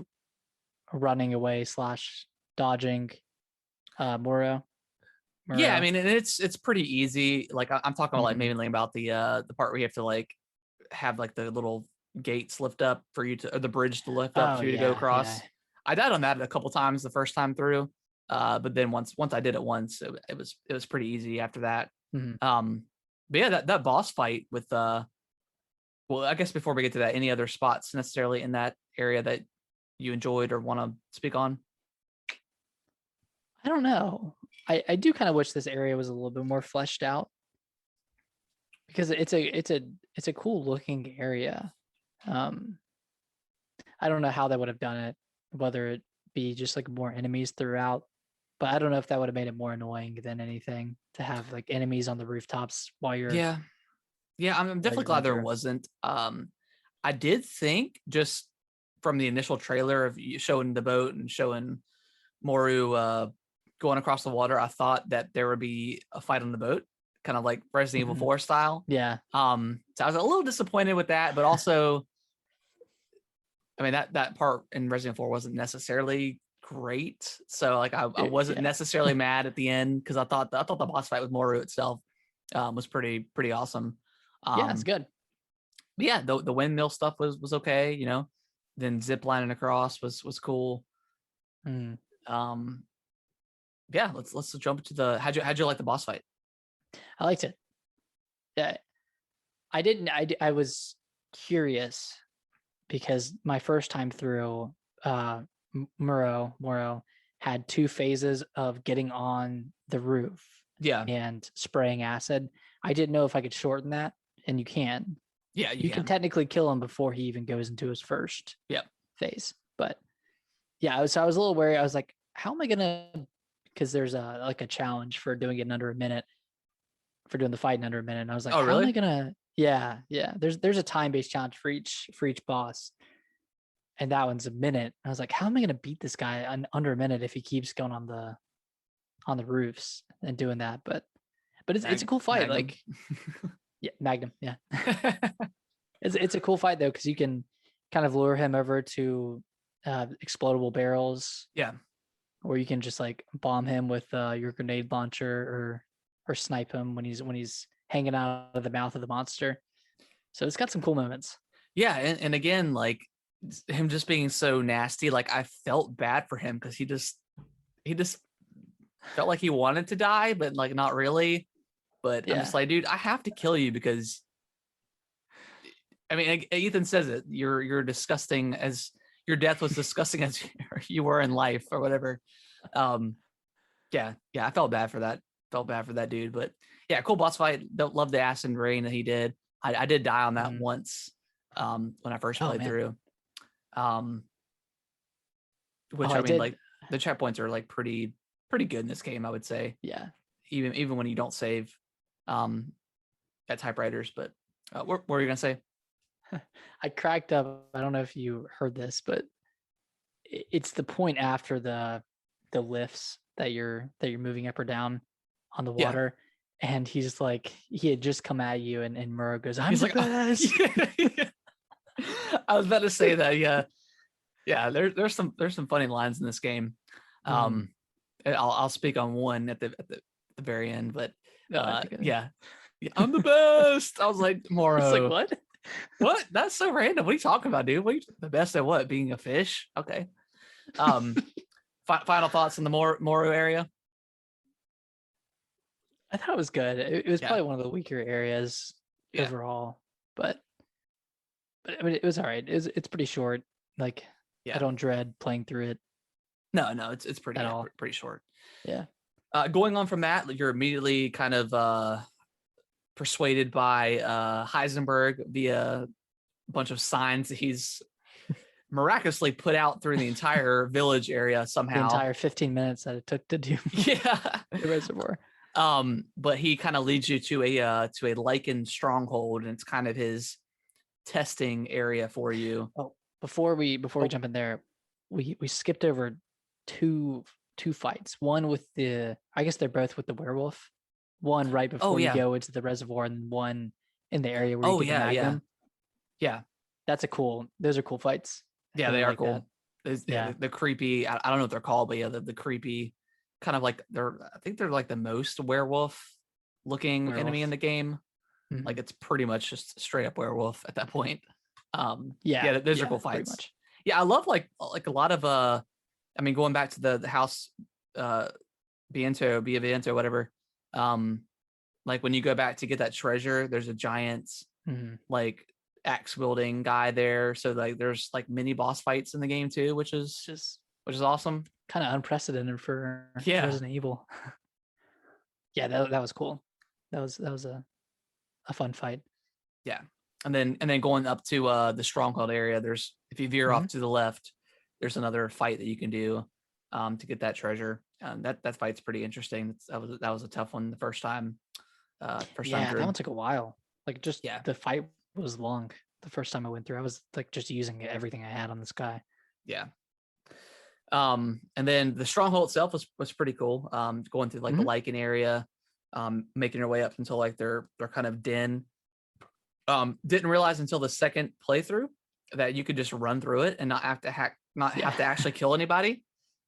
running away / dodging Moro? Yeah, I Moro. mean, and it's pretty easy. Like I'm talking about like Mhm. mainly about the part where you have to like have like the little gates lift up for you to, or the bridge to lift up Oh for you to go yeah, yeah. across. I died on that a couple times the first time through, but then once I did it once, it was pretty easy after that. Mhm. Um, but yeah, that boss fight with well, I guess before we get to that, any other spots necessarily in that area that you enjoyed or want to speak on? I don't know. I do kind of wish this area was a little bit more fleshed out because it's a cool looking area. Um, I don't know how they would have done it, whether it be just like more enemies throughout, but I don't know if that would have made it more annoying than anything to have like enemies on the rooftops Yeah, yeah, I'm while definitely you're glad going there through. wasn't. I did think just from the initial trailer of you showing the boat and showing Moru going across the water, I thought that there would be a fight on the boat, kind of like Resident Evil Mhm. 4 style. Yeah, So I was a little disappointed with that, but also, I mean, that part in Resident Evil 4 wasn't necessarily great. So like I wasn't yeah, necessarily mad at the end, because I thought the boss fight with Moru itself was pretty awesome. yeah. It's Um, good. but yeah, the windmill stuff was okay, you know. Then zip lining across was cool. Mm. Um, yeah, let's jump to the how'd you like the boss fight? I liked it. Yeah, I didn't. I was curious because my first time through, Muro had two phases of getting on the roof Yeah, and spraying acid. I didn't know if I could shorten that, and you can. yeah, you You can can. technically kill him before he even goes into his first Yeah, phase, but yeah, so I was a little wary. I was like, how am I gonna? Because there's a like a challenge for doing it in under a minute, for doing the fight in under a minute. And I was like, Oh, how am I really? gonna? Yeah, yeah. There's a time based challenge for each boss, and that one's a minute. I was like, how am I gonna beat this guy under a minute if he keeps going on the roofs and doing that? But it's a cool fight. Magnum. Like, yeah, Magnum. Yeah, it's a cool fight though because you can kind of lure him over to explodable barrels, Yeah. or you can just like bomb him with your grenade launcher, or snipe him when he's hanging out of the mouth of the monster. So it's got some cool moments. Yeah, and again, like him just being so nasty, like I felt bad for him because he just felt like he wanted to die, but like not really. But I'm just Yeah, like, dude, I have to kill you because I mean, Ethan says it. You're disgusting as your death was disgusting as you were in life or whatever. Um, yeah, I felt bad for that. Felt bad for that dude, but yeah, cool boss fight. Don't love the acid rain that he did. I did die on that Mhm. once when I first Oh played man. through. Um, which Oh, I I mean, did. like the checkpoints are like pretty good in this game, I would say. Yeah. Even when you don't save um at typewriters. But what were you gonna say? I cracked up. I don't know if you heard this, but it's the point after the lifts that you're moving up or down on the Yeah, water. And he's like, he had just come at you, and Muro goes, I'm he's the like, best. yeah. I was about to say that. Yeah, yeah. There's some funny lines in this game. Mhm. Um, and I'll speak on one the very end, but No, I think yeah, I'm the best. I was like, it's like, Moro, what? what? That's so random. What are you talking about, dude? The best at what? Being a fish? Okay. Um, final thoughts in the Moro area. I thought it was good. It was Yeah, probably one of the weaker areas yeah, overall, but I mean, it was all right. It's pretty short. Like, I yeah. don't dread playing through it No, it's at pretty all. pretty short. Yeah. Going on from that, you're immediately kind of persuaded by Heisenberg via a bunch of signs that he's miraculously put out through the entire village area The somehow. entire 15 minutes that it took to do Yeah. the reservoir. But he kind of leads you to a lichen stronghold, and it's kind of his testing area for you. Oh, before we Oh, jump in there, we skipped over two fights. One with I guess they're both with the werewolf. One right oh before you yeah. go into the reservoir, and one in the area where you Oh get the yeah. magnum. Yeah. Those are cool fights. I Yeah, really they are like that. cool. Yeah, Yeah. the creepy. I don't know what they're called, but yeah, the creepy kind of like I think they're like the most werewolf looking enemy in Werewolf. the game. Like Mhm. it's pretty much just straight up werewolf at that point. Yeah, Yeah, those are yeah, cool pretty fights. much. Yeah, I love like a lot of I mean going back to the house uh Biento, whatever. Um like when you go back to get that treasure, there's a giant Mhm. like axe wielding guy there. So like there's like mini boss fights in the game too, Just which is awesome. kind of unprecedented for Yeah. Resident Evil. Yeah, that was cool. That was a fun fight. Yeah. And then going up to the stronghold area, there's if you veer off Mhm. to the left, there's another fight that you can do to get that treasure. That fight's pretty interesting. That was a tough one the first time Yeah, that through. one took a while. Like, just Yeah. the fight was long. The first time I went through, I was like just using everything I had on this guy. Yeah. And then the stronghold itself was pretty cool. Going through like the Mhm. lichen area, making your way up until like their kind of den. Didn't realize until the second playthrough that you could just run through it and not Yeah. have to actually kill anybody.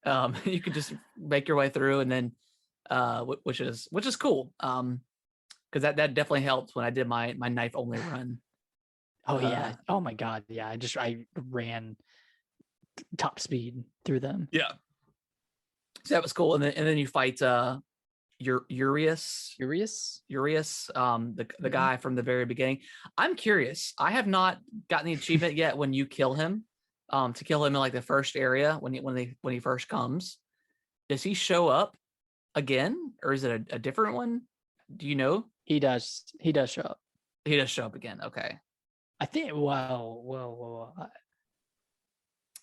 You could just make your way through, and then which is cool. Because that definitely helped when I did my knife only run. Oh Uh, yeah. Oh my god. Yeah. I ran top speed through them. yeah, so that was cool. And then you fight Urius, Furious. the Mhm. guy from the very beginning. I'm curious. I have not gotten the achievement yet when you kill him. To kill him in like the first area when he first comes. Does he show up again, or is it a different one? Do you know? He does. He does show up. He does show up again. Okay. I think. Well.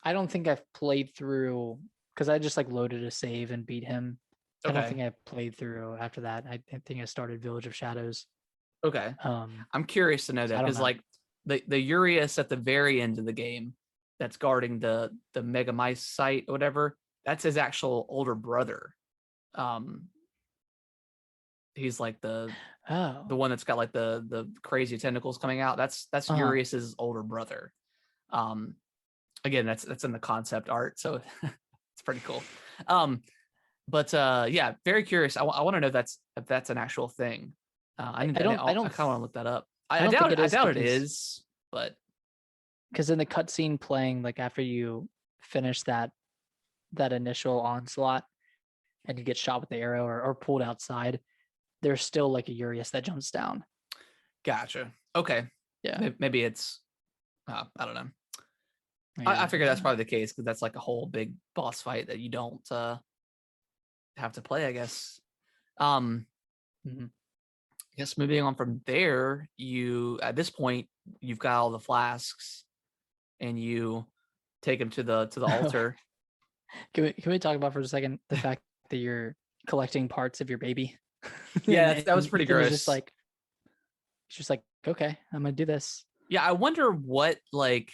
I don't think I've played through because I just like loaded a save and beat him. I don't Okay. think I played through after that. I think I started Village of Shadows. Okay. Um, I'm curious to know so that I don't because know. like the Urius at the very end of the game that's guarding the Mega Mice site or whatever, that's his actual older brother. Um he's like the Oh, one that's got like the crazy tentacles coming out. That's uh, Urius's older brother. Um Again, that's in the concept art, so it's pretty cool. Um but yeah, very curious. I want to know if that's an actual thing. I need I to, don't, I I don't, kind of want to look that up. I don't think it I is doubt it is, but because in the cutscene playing, like after you finish that initial onslaught and you get shot with the arrow or pulled outside, there's still like a Urius that jumps down. gotcha. Okay, Yeah, maybe it's I don't know. I yeah, figure that's probably the case because that's like a whole big boss fight that you don't have to play, I guess. Um, Mhm. I guess moving on from there, you at this point you've got all the flasks and you take them to the altar. Can we talk about for a second the fact that you're collecting parts of your baby, Yeah, that was and pretty Ethan is just gross. like, okay, I'm gonna do this. Yeah, I wonder what like.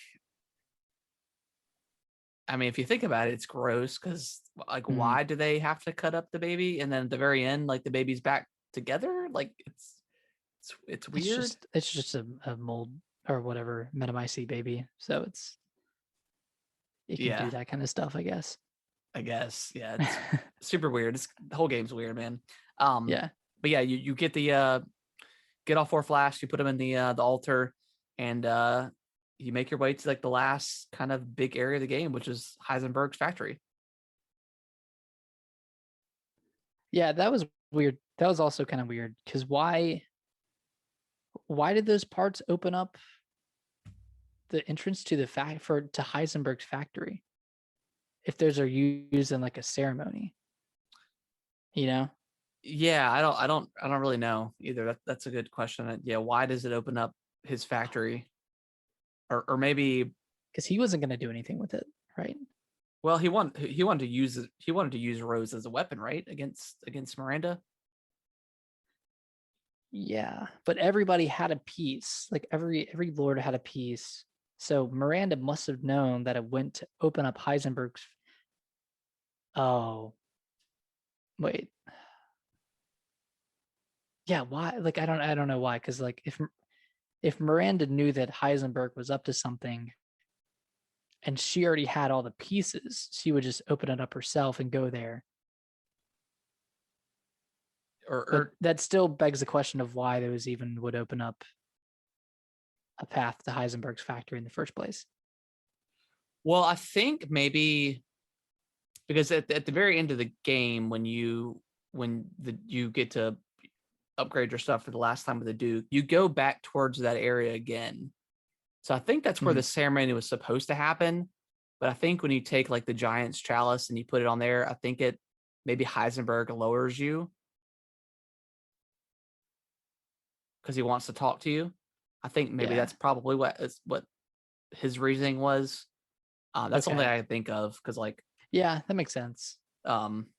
I mean, if you think about it, it's gross because like, Mm. why do they have to cut up the baby and then at the very end, like the baby's back together? Like it's weird. It's just a mold or whatever Metamycete baby, so it can do Yeah, that kind of stuff, I guess. I guess. Yeah, it's super weird. The whole game's weird, man. Um, Yeah, but yeah, you get the get all four flasks, you put them in the altar, and you make your way to like the last kind of big area of the game, which is Heisenberg's factory. yeah, that was weird. That was also kind of weird because why did those parts open up the entrance to the fact for to Heisenberg's factory if those are used in like a ceremony, you know? Yeah, I don't really know either. That's a good question. Yeah, why does it open up his factory? Or maybe Because he wasn't going to do anything with it, right? well he wanted to use it, he wanted to use Rose as a weapon, right? Against Miranda. Yeah, but everybody had a piece. Like every lord had a piece. So Miranda must have known that it went to open up Heisenberg's. Oh, wait. Yeah, why? Like I don't know why. Because like if Miranda knew that Heisenberg was up to something, and she already had all the pieces, she would just open it up herself and go there. But Or that still begs the question of why those even would open up a path to Heisenberg's factory in the first place. well, I think maybe because at the very end of the game when you get to upgrade your stuff for the last time with the Duke, you go back towards that area again. So I think that's where the Mhm. ceremony was supposed to happen. But I think when you take like the Giant's Chalice and you put it on there, I think it maybe Heisenberg lowers you because he wants to talk to you. I think maybe Yeah. that's probably what his reasoning was. That's the only thing Okay. I can think of because like Yeah, that makes sense. um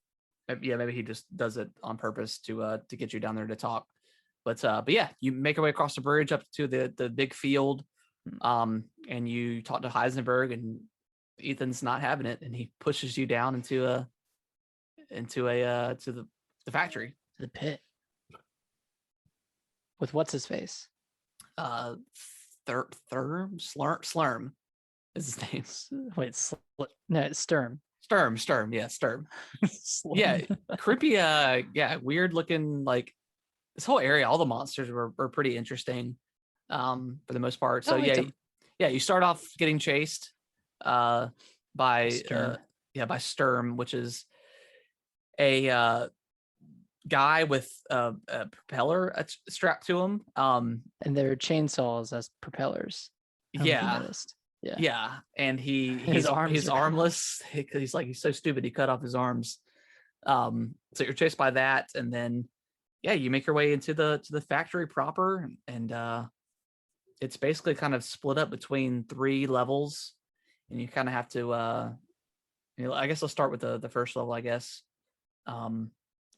yeah, maybe he just does it on purpose to get you down there to talk. But yeah, you make your way across the bridge up to the big field, Mm. and you talk to Heisenberg, and Ethan's not having it, and he pushes you down into a to the factory. The pit with what's his face? Uh, Slurm is his name. Wait, no, it's Sturm. Sturm, yeah, Sturm. Yeah, Slurm. creepy. Yeah, weird looking. Like this whole area, all the monsters were pretty interesting, for the most part. I So liked yeah, him. yeah, you start off getting chased, uh, by Sturm. yeah by Sturm, which is a guy with a propeller strapped to him. And their chainsaws as propellers. I don't know if you Yeah, noticed. Yeah. yeah, and His arms he's are cool. armless. He's so stupid. He cut off his arms. So you're chased by that, and then yeah, you make your way into the factory proper, and it's basically kind of split up between three levels, and you kind of have to. I guess let's start with the first level. I guess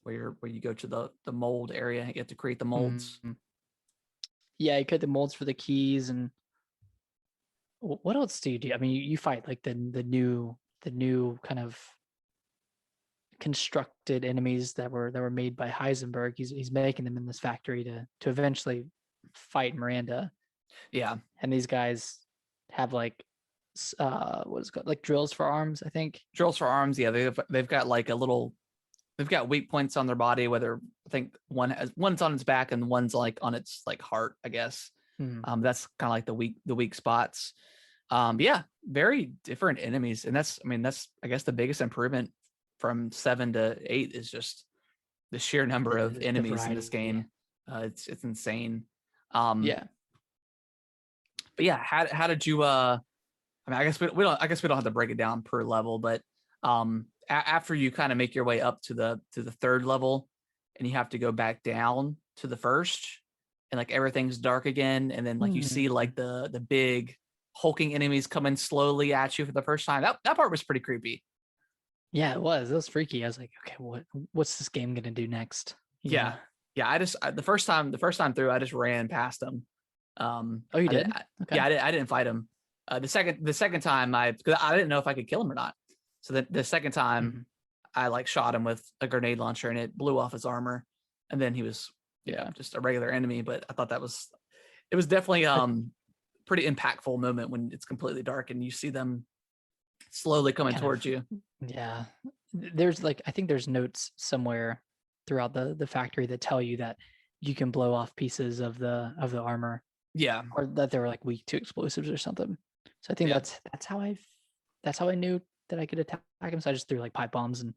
where you go to the mold area. You have to create the molds. Mm. Yeah, you cut the molds for the keys, and what else do you do? I mean, you fight like the new kind of constructed enemies that were made by Heisenberg. He's making them in this factory to eventually fight Miranda. Yeah, And these guys have like what is it called, like drills for arms, I think. drills for arms. Yeah, they've got like a little. They've got weak points on their body. Whether I think one's on its back and one's like on its like heart. I guess. Hmm. That's kind of like the weak spots. Yeah, very different enemies, and that's I guess the biggest improvement from 7 to 8 is just the sheer number of The enemies in this variety. game. It's insane. Um, Yeah, but yeah, how did you? I guess we don't. I guess we don't have to break it down per level, but after you kind of make your way up to the third level, and you have to go back down to the first, and like everything's dark again, and then like you see Mhm. like the big hulking enemies coming slowly at you for the first time. That part was pretty creepy. Yeah, it was. It was freaky. I was like, okay, what's this game gonna do next? Yeah, yeah. The first time through, I just ran past them. Oh, you I did. did? Okay. Yeah, I didn't fight him. The second time because I didn't know if I could kill him or not. So the second time Mhm. I like shot him with a grenade launcher and it blew off his armor, and then he was Yeah. just a regular enemy. But I thought it was definitely I pretty impactful moment when it's completely dark and you see them slowly coming kind of towards you. Yeah. There's like, I think there's notes somewhere throughout the factory that tell you that you can blow off pieces of the armor, Yeah, or that they were like weak to explosives or something. So I think yeah. that's how I knew that I could attack him. So I just threw like pipe bombs and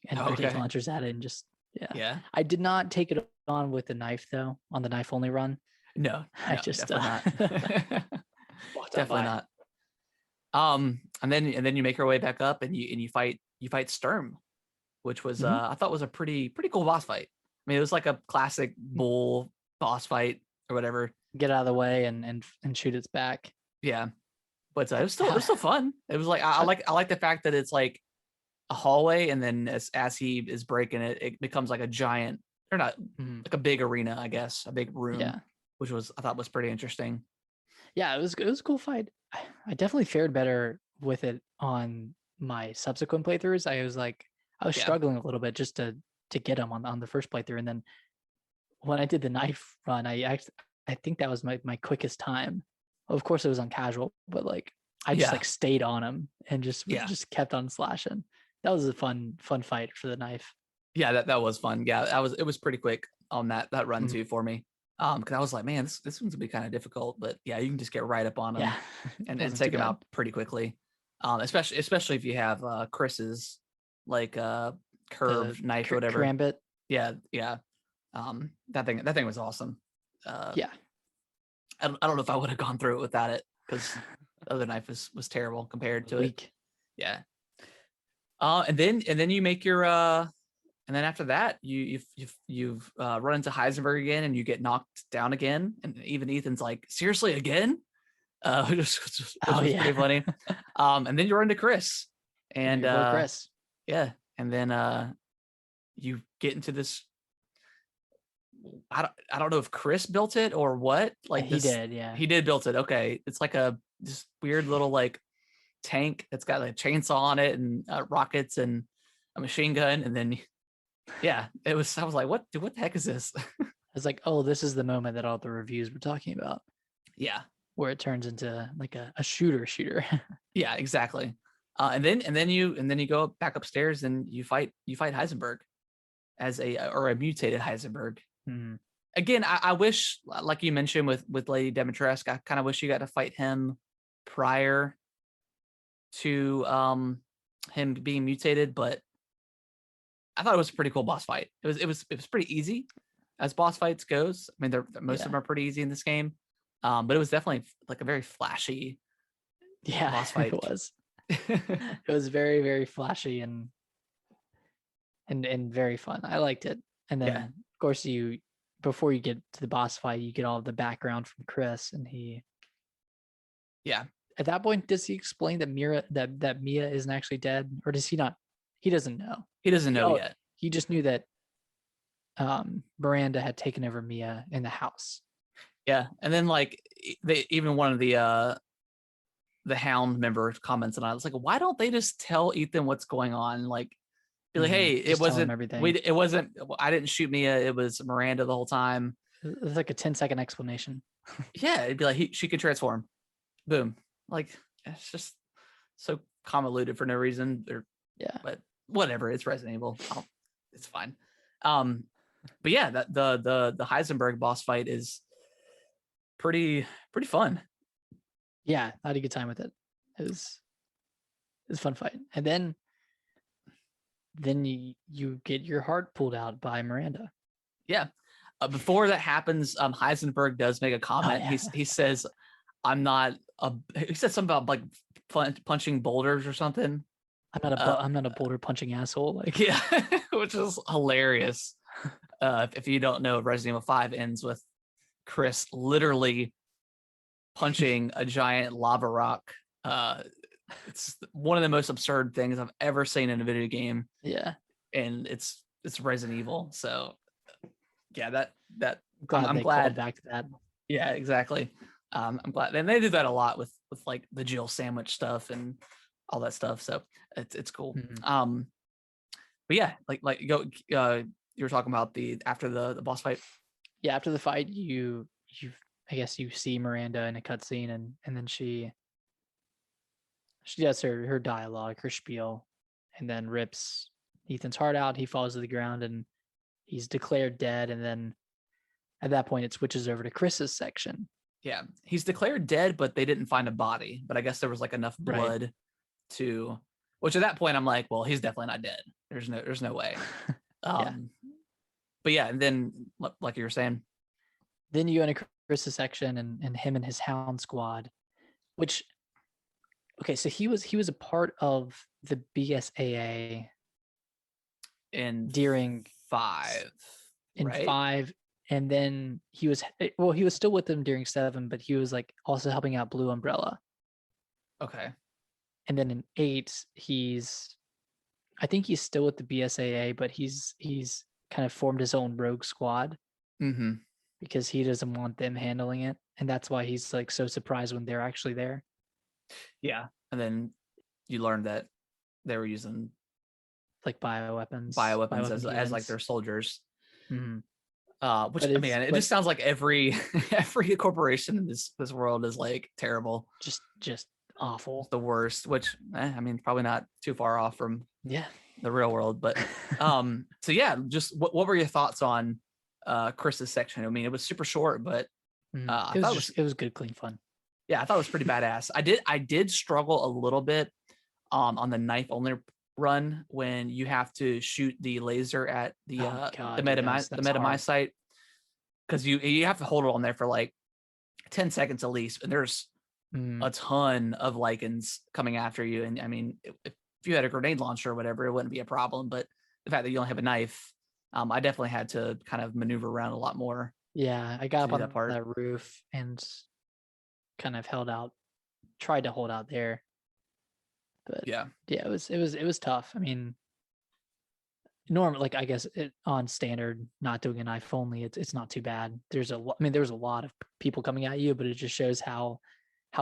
grenade Okay. launchers at it, and just, yeah. Yeah. I did not take it on with the knife though, on the knife only run. No, I no, just definitely not. walked on Definitely by. not. And then you make your way back up and you fight Sturm, which was Mhm. I thought was a pretty cool boss fight. I mean, it was like a classic bull boss fight or whatever. Get out of the way and shoot its back. Yeah, but it was still fun. It was like I like the fact that it's like a hallway, and then as he is breaking it, it becomes like a giant or not Mhm. like a big arena, I guess, a big room, Yeah. which was I thought was pretty interesting. Yeah, it was a cool fight. I definitely fared better with it on my subsequent playthroughs. I was Yeah, struggling a little bit just to get him on the first playthrough, and then when I did the knife run, I think that was my quickest time. Of course, it was on casual, but like I just yeah, like stayed on him and yeah. just kept on slashing. That was a fun fight for the knife. Yeah, that was fun. Yeah, it was pretty quick on that run Mhm. too for me. Because I was like, man, this one's gonna be kind of difficult, but yeah, you can just get right up on Yeah, them it and wasn't too take them bad. out pretty quickly. Especially if you have Chris's like The curved knife or whatever. karambit. Yeah, yeah. That thing was awesome. Uh, Yeah. I don't know if I would have gone through it without it because the other knife was terrible It compared was to it. weak. Yeah. And then you make your and then after that you've run into Heisenberg again and you get knocked down again, and even Ethan's like, seriously again, which Oh was yeah. pretty funny. And then you run into Chris, and Your boy Chris. yeah, and then you get into this. I don't know if Chris built it or what. Like He this, did, yeah. he did built it. Okay, it's like a this weird little like tank that's got like a chainsaw on it and rockets and a machine gun, and then yeah, it was. I was like, what? Dude, what the heck is this? I was like, oh, this is the moment that all the reviews were talking about, Yeah, where it turns into like a shooter. yeah, exactly. And then you go back upstairs and you fight Heisenberg as a mutated Heisenberg. Hmm. Again, I wish, like you mentioned with Lady Demetresque, I kind of wish you got to fight him prior to him being mutated, but I thought it was a pretty cool boss fight. It was pretty easy as boss fights goes. I mean, most of Yeah. them are pretty easy in this game, but it was definitely like a very flashy Yeah, boss it fight. was. It was very, very flashy and very fun. I liked it. And then Yeah, of course before you get to the boss fight, you get all the background from Chris, and he yeah, at that point, does he explain that Mia isn't actually dead, or does he not? He doesn't know. He doesn't know Oh, yet. he just knew that Miranda had taken over Mia in the house. Yeah, and then like they even one of the Hound members comments on it. It's like, why don't they just tell Ethan what's going on? Like, be like, hey, it Just tell him wasn't everything. it wasn't I didn't shoot Mia. It was Miranda the whole time. It's like a 10-second explanation. Yeah, it'd be like she could transform. Boom. Like it's just so convoluted for no reason. Yeah. But whatever. It's Resident Evil. It's fine. But yeah, that the Heisenberg boss fight is pretty fun. Yeah, I had a good time with it. It was a fun fight. And then you get your heart pulled out by Miranda. Yeah. Before that happens, Heisenberg does make a comment. yeah. He says, "I'm not a." He said something about like punching boulders or something. I'm not a boulder punching asshole. Like Yeah, which is hilarious. If you don't know, Resident Evil 5 ends with Chris literally punching a giant lava rock. It's one of the most absurd things I've ever seen in a video game. Yeah. And it's Resident Evil. So yeah, that I'm glad called back to that. Yeah, exactly. I'm glad, and they do that a lot with like the Jill sandwich stuff and all that stuff. So it's cool. But yeah, like go. You were talking about after the boss fight. Yeah, after the fight, you I guess you see Miranda in a cutscene, and then she does her dialogue, her spiel, and then rips Ethan's heart out. He falls to the ground and he's declared dead. And then at that point, it switches over to Chris's section. Yeah, he's declared dead, but they didn't find a body. But I guess there was like enough blood to, which at that point I'm like, well, he's definitely not dead. There's no way. Yeah. But yeah, and then like you were saying, then you go into Chris's section and him and his Hound squad, which, okay, so he was a part of the BSAA during 5, right? 5, and then he was still with them during 7, but he was like also helping out Blue Umbrella. Okay. And then in 8, I think he's still with the BSAA, but he's kind of formed his own rogue squad because he doesn't want them handling it, and that's why he's like so surprised when they're actually there. Yeah, and then you learn that they were using like bioweapons as like their soldiers. Which it just sounds like every corporation in this world is like terrible, just awful, the worst. Which probably not too far off from the real world, but so yeah, just what were your thoughts on Chris's section? I mean, it was super short, but it was good, clean fun. Yeah, I thought it was pretty badass. I did struggle a little bit on the knife only run when you have to shoot the laser at the metamycete, because you have to hold it on there for like 10 seconds at least, and there's a ton of lichens coming after you. And I mean, if you had a grenade launcher or whatever, it wouldn't be a problem, but the fact that you only have a knife, I definitely had to kind of maneuver around a lot more. Yeah, I got up on that roof and kind of tried to hold out there, but yeah, it was tough. I mean, like I guess on standard, not doing a knife only, it's not too bad. There was a lot of people coming at you, but it just shows how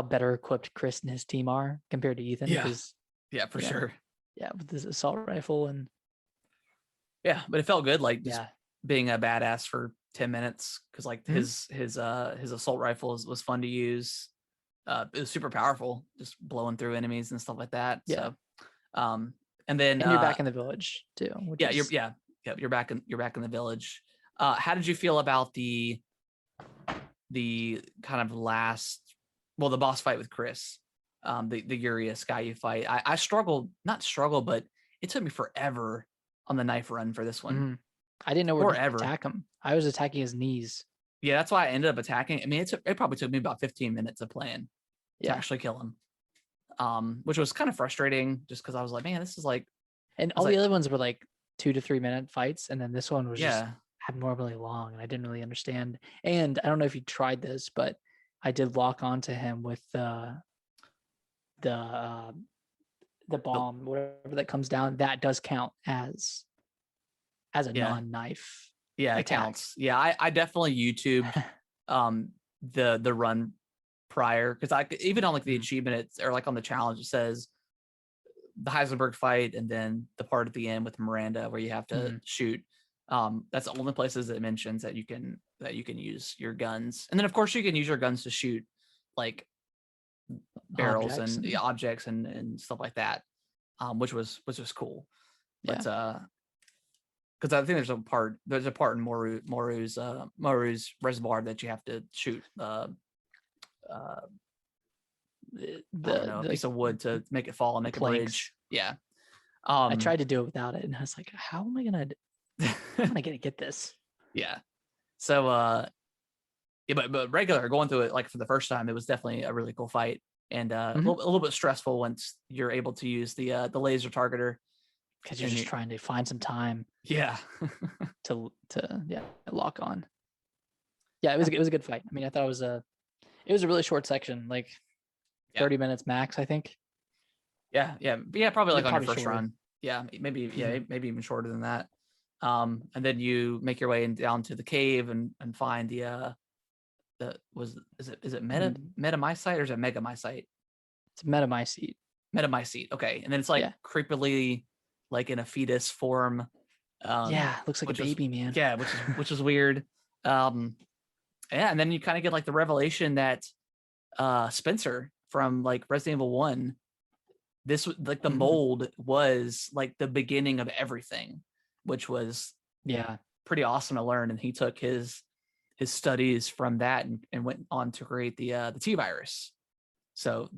better equipped Chris and his team are compared to Ethan. Yeah, for sure. Yeah, with this assault rifle and but it felt good, like just being a badass for 10 minutes, because like his assault rifle was fun to use. It was super powerful, just blowing through enemies and stuff like that. So and then you're back in the village too. You're back in the village. How did you feel about the kind of the boss fight with Chris, the Urias guy you fight? I but it took me forever on the knife run for this one. I didn't know where to attack him. I was attacking his knees. Yeah, that's why I ended up attacking. I mean, it probably took me about 15 minutes of playing to actually kill him, which was kind of frustrating, just because I was like, man, this is like. And all the other ones were like 2 to 3 minute fights, and then this one was just abnormally long, and I didn't really understand. And I don't know if you tried this, but I did lock onto him with the bomb, whatever that comes down, that does count as a Yeah. non-knife Yeah, it attack. counts. Yeah, I definitely YouTubed the run prior, because I even on like the achievement, it's or like on the challenge, it says the Heisenberg fight and then the part at the end with Miranda where you have to shoot. That's the only places that it mentions that you can use your guns. And then of course you can use your guns to shoot like barrels Objects and and objects and stuff like that. Which was cool. But yeah. because I think there's a part in Moru's reservoir that you have to shoot I don't know, a piece of wood to make it fall and make a planks. bridge. Yeah. I tried to do it without it, and I was like, how am I gonna get this? Yeah. So yeah, but regular going through it like for the first time, it was definitely a really cool fight, and a little bit stressful once you're able to use the laser targeter, because you're just trying to find some time. Yeah. to lock on. Yeah, it was a good fight. I mean, I thought it was a really short section, like 30 minutes max, I think. Yeah, probably like on your first shorter. run. Yeah, maybe maybe even shorter than that. And then you make your way down to the cave and find is it metamycete or is it megamycete? It's metamycete. Metamycete. Okay, and then it's like creepily like in a fetus form. Yeah, looks like a baby, man. Yeah, which is weird. Yeah, and then you kind of get like the revelation that Spencer from like Resident Evil 1, this like the mold was like the beginning of everything, which was pretty awesome to learn. And he took his studies from that and went on to create the T virus. So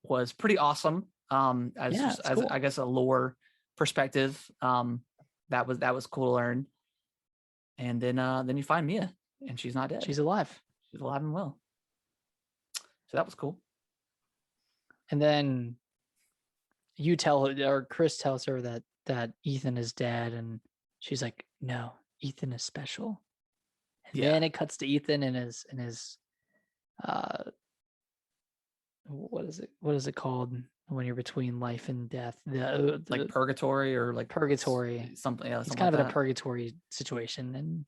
was pretty awesome. As cool. I guess a lore perspective. That was cool to learn. And then you find Mia, and she's not dead. She's alive. She's alive and well. So that was cool. And then you tell her, or Chris tells her that Ethan is dead, and she's like, "No, Ethan is special." And then it cuts to Ethan in his what is it called when you're between life and death? Like purgatory or like purgatory, something. Yeah, he's kind of in a purgatory situation, and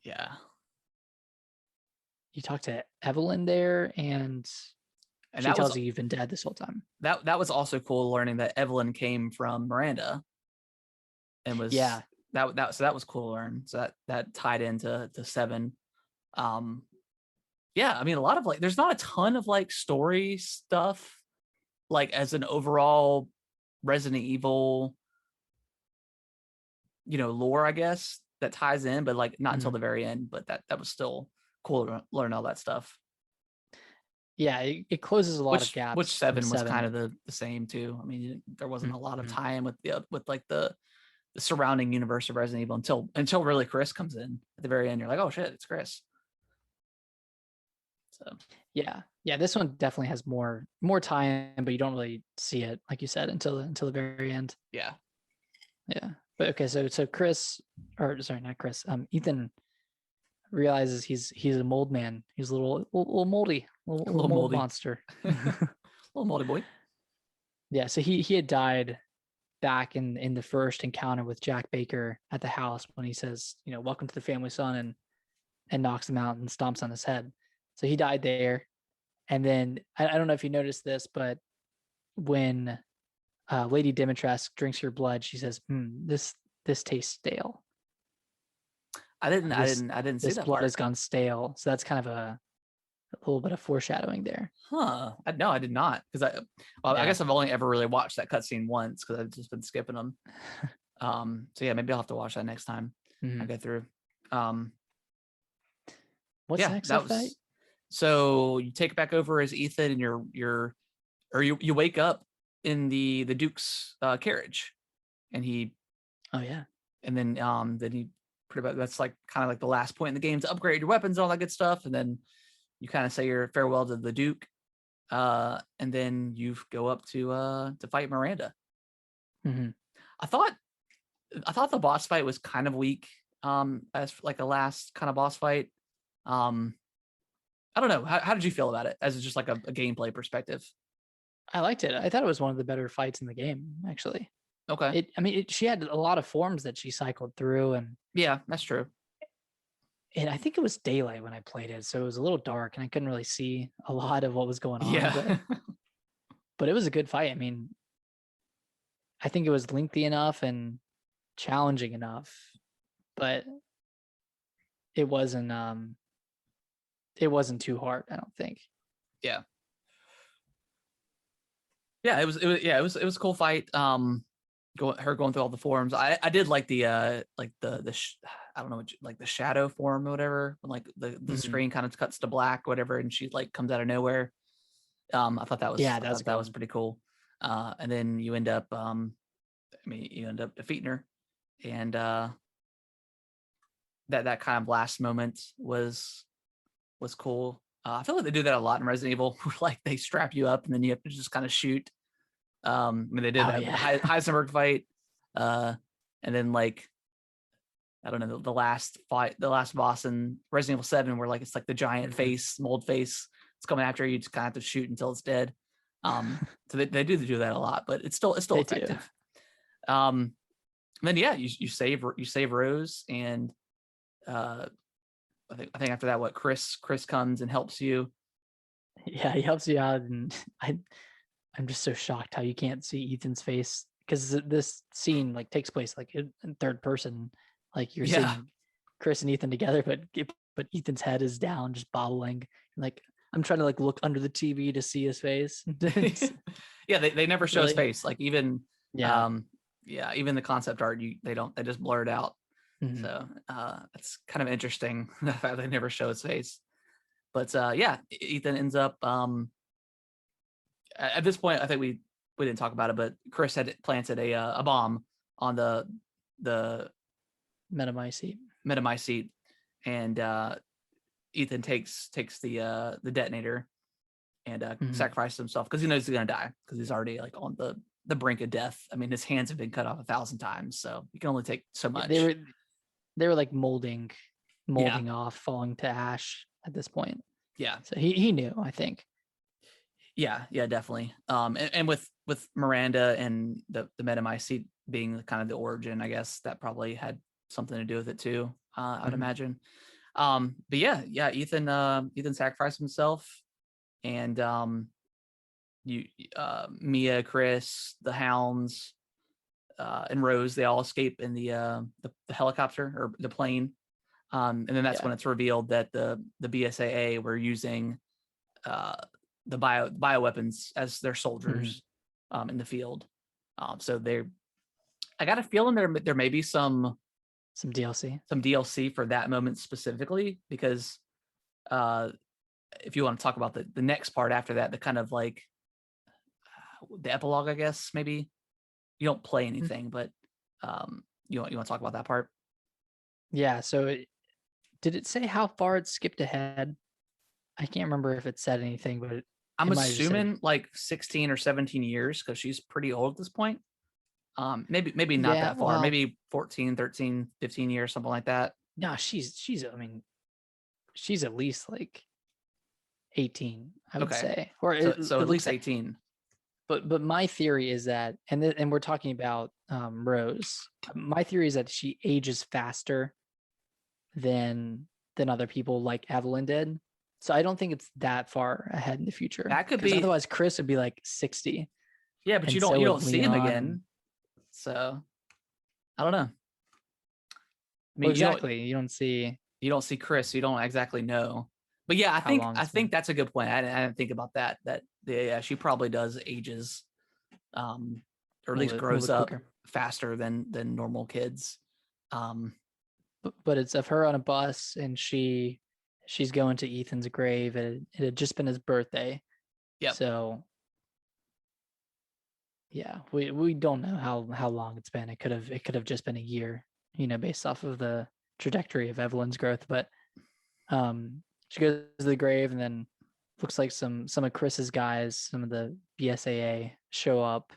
you talk to Evelyn there, and she tells you you've been dead this whole time. That was also cool, learning that Evelyn came from Miranda, and was so that was cool to learn. So that tied into 7. Yeah, I mean, a lot of like, there's not a ton of like story stuff, like as an overall Resident Evil, lore, I guess, that ties in, but like not until the very end. But that was still cool to learn all that stuff. Yeah, it closes a lot of gaps. Which 7 was kind of the same too. I mean, there wasn't a lot of tie-in with like the surrounding universe of Resident Evil until really Chris comes in at the very end. You're like, oh shit, it's Chris. So yeah, this one definitely has more tie-in, but you don't really see it, like you said, until the very end. Yeah. But okay, so Chris, or sorry, not Chris. Ethan realizes he's a mold man. He's a little moldy, little mold moldy monster, little moldy boy. Yeah, so he had died back in the first encounter with Jack Baker at the house, when he says, "Welcome to the family, son," and knocks him out and stomps on his head. So he died there. And then I don't know if you noticed this, but when Lady Dimitrescu drinks your blood, she says, this tastes stale." I didn't see that. This blood has gone stale. So that's kind of a little bit of foreshadowing there. Huh. No, I did not. Because I guess I've only ever really watched that cutscene once, because I've just been skipping them. So yeah, maybe I'll have to watch that next time I go through. What's next after that? So you take it back over as Ethan, and you wake up in the Duke's carriage, and he and then he pretty much, that's like kind of like the last point in the game to upgrade your weapons and all that good stuff, and then you kind of say your farewell to the Duke, and then you go up to fight Miranda. I thought the boss fight was kind of weak, as like a last kind of boss fight. I don't know. How did you feel about it as just like a gameplay perspective? I liked it. I thought it was one of the better fights in the game, actually. Okay. She had a lot of forms that she cycled through, Yeah, that's true. and I think it was daylight when I played it, so it was a little dark, and I couldn't really see a lot of what was going on. Yeah. But it was a good fight. I mean, I think it was lengthy enough and challenging enough, but it wasn't it wasn't too hard, I don't think. Yeah. Yeah, it was a cool fight. Going through all the forms. I did like the I don't know, like the shadow form or whatever, when like the screen kind of cuts to black, whatever, and she like comes out of nowhere. I thought Yeah, that was that good. was pretty cool. And then you end up you end up defeating her, and that kind of last moment was cool. I feel like they do that a lot in Resident Evil, where like they strap you up and then you have to just kind of shoot. I mean, they did Oh that with the yeah. Heisenberg fight, and then like I don't know, the last fight, the last boss in Resident Evil 7, where like it's like the giant face, mold face, it's coming after you. You just kind of have to shoot until it's dead. So they do that a lot, but it's still They do. effective. And then yeah, you save Rose, and I think after that, what Chris comes and helps you. Yeah, he helps you out, and I'm just so shocked how you can't see Ethan's face, because this scene like takes place like in third person, like you're Yeah. seeing Chris and Ethan together, but Ethan's head is down, just bobbling. Like I'm trying to like look under the TV to see his face. Yeah, they never show his Really? face. Like even Yeah. yeah, even the concept art, they just blur it out. Mhm. So it's kind of interesting the fact they never show his face. But yeah, Ethan ends up at this point. I think we didn't talk about it, but Chris had planted a bomb on the Metamycete. metamycete, and Ethan takes the detonator and sacrifices himself because he knows he's gonna die, because he's already like on the brink of death. I mean, his hands have been cut off 1,000 times, so you can only take so Yeah, much. they were like molding Yeah. off, falling to ash at this point. Yeah. So he knew, I think. Yeah, definitely. And with Miranda and the metamycete being kind of the origin, I guess that probably had something to do with it too. I would imagine. But yeah, Ethan sacrificed himself, and you Mia, Chris, the hounds, and Rose, they all escape in the helicopter or the plane. And then that's when it's revealed that the BSAA were using the bioweapons as their soldiers in the field. So I got a feeling there may be some DLC for that moment specifically, because if you want to talk about the next part after that, the kind of like the epilogue, I guess, maybe you don't play anything, but you want to talk about that part? Yeah. So did it say how far it skipped ahead? I can't remember if it said anything, but I'm assuming like 16 or 17 years, because she's pretty old at this point. Maybe not that far, maybe 14, 13, 15 years, something like that. No, she's I mean, she's at least like 18, I would say. Or so at least 18. But my theory is that, and we're talking about Rose. My theory is that she ages faster than other people, like Evelyn did. So I don't think it's that far ahead in the future. That could be. Otherwise, Chris would be like 60. Yeah, but you don't see him again. So I don't know. I mean, exactly. You don't see Chris. You don't exactly know. But yeah, I think that's a good point. I didn't think about that. Yeah, she probably does ages, or at least grows up faster than normal kids. But it's of her on a bus, and she's going to Ethan's grave. It had just been his birthday. Yeah. So yeah, we don't know how long it's been. It could have just been a year, based off of the trajectory of Evelyn's growth. But she goes to the grave, and then looks like some of Chris's guys, some of the BSAA show up,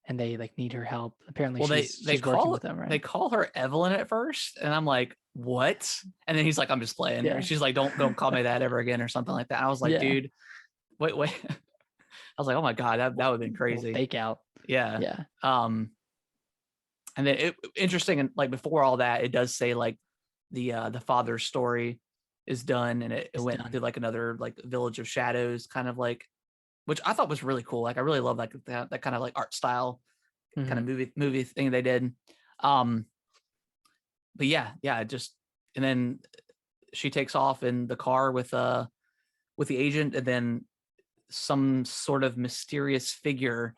and they like need her help. Apparently, she's working with them, right? They call her Evelyn at first, and I'm like, what? And then he's like, I'm just playing. Yeah. She's like, don't call me that ever again, or something like that. I was like, dude, wait. was like, oh my god, that would have been little crazy. fake out. Yeah. Yeah, And then interesting, and like before all that, it does say like the father's story is done, and it it's went done. through like another like village of shadows, kind of like, which I thought was really cool. Like I really love like that kind of like art style kind of Mhm. movie thing they did. Um, but yeah, just and then she takes off in the car with the agent, and then some sort of mysterious figure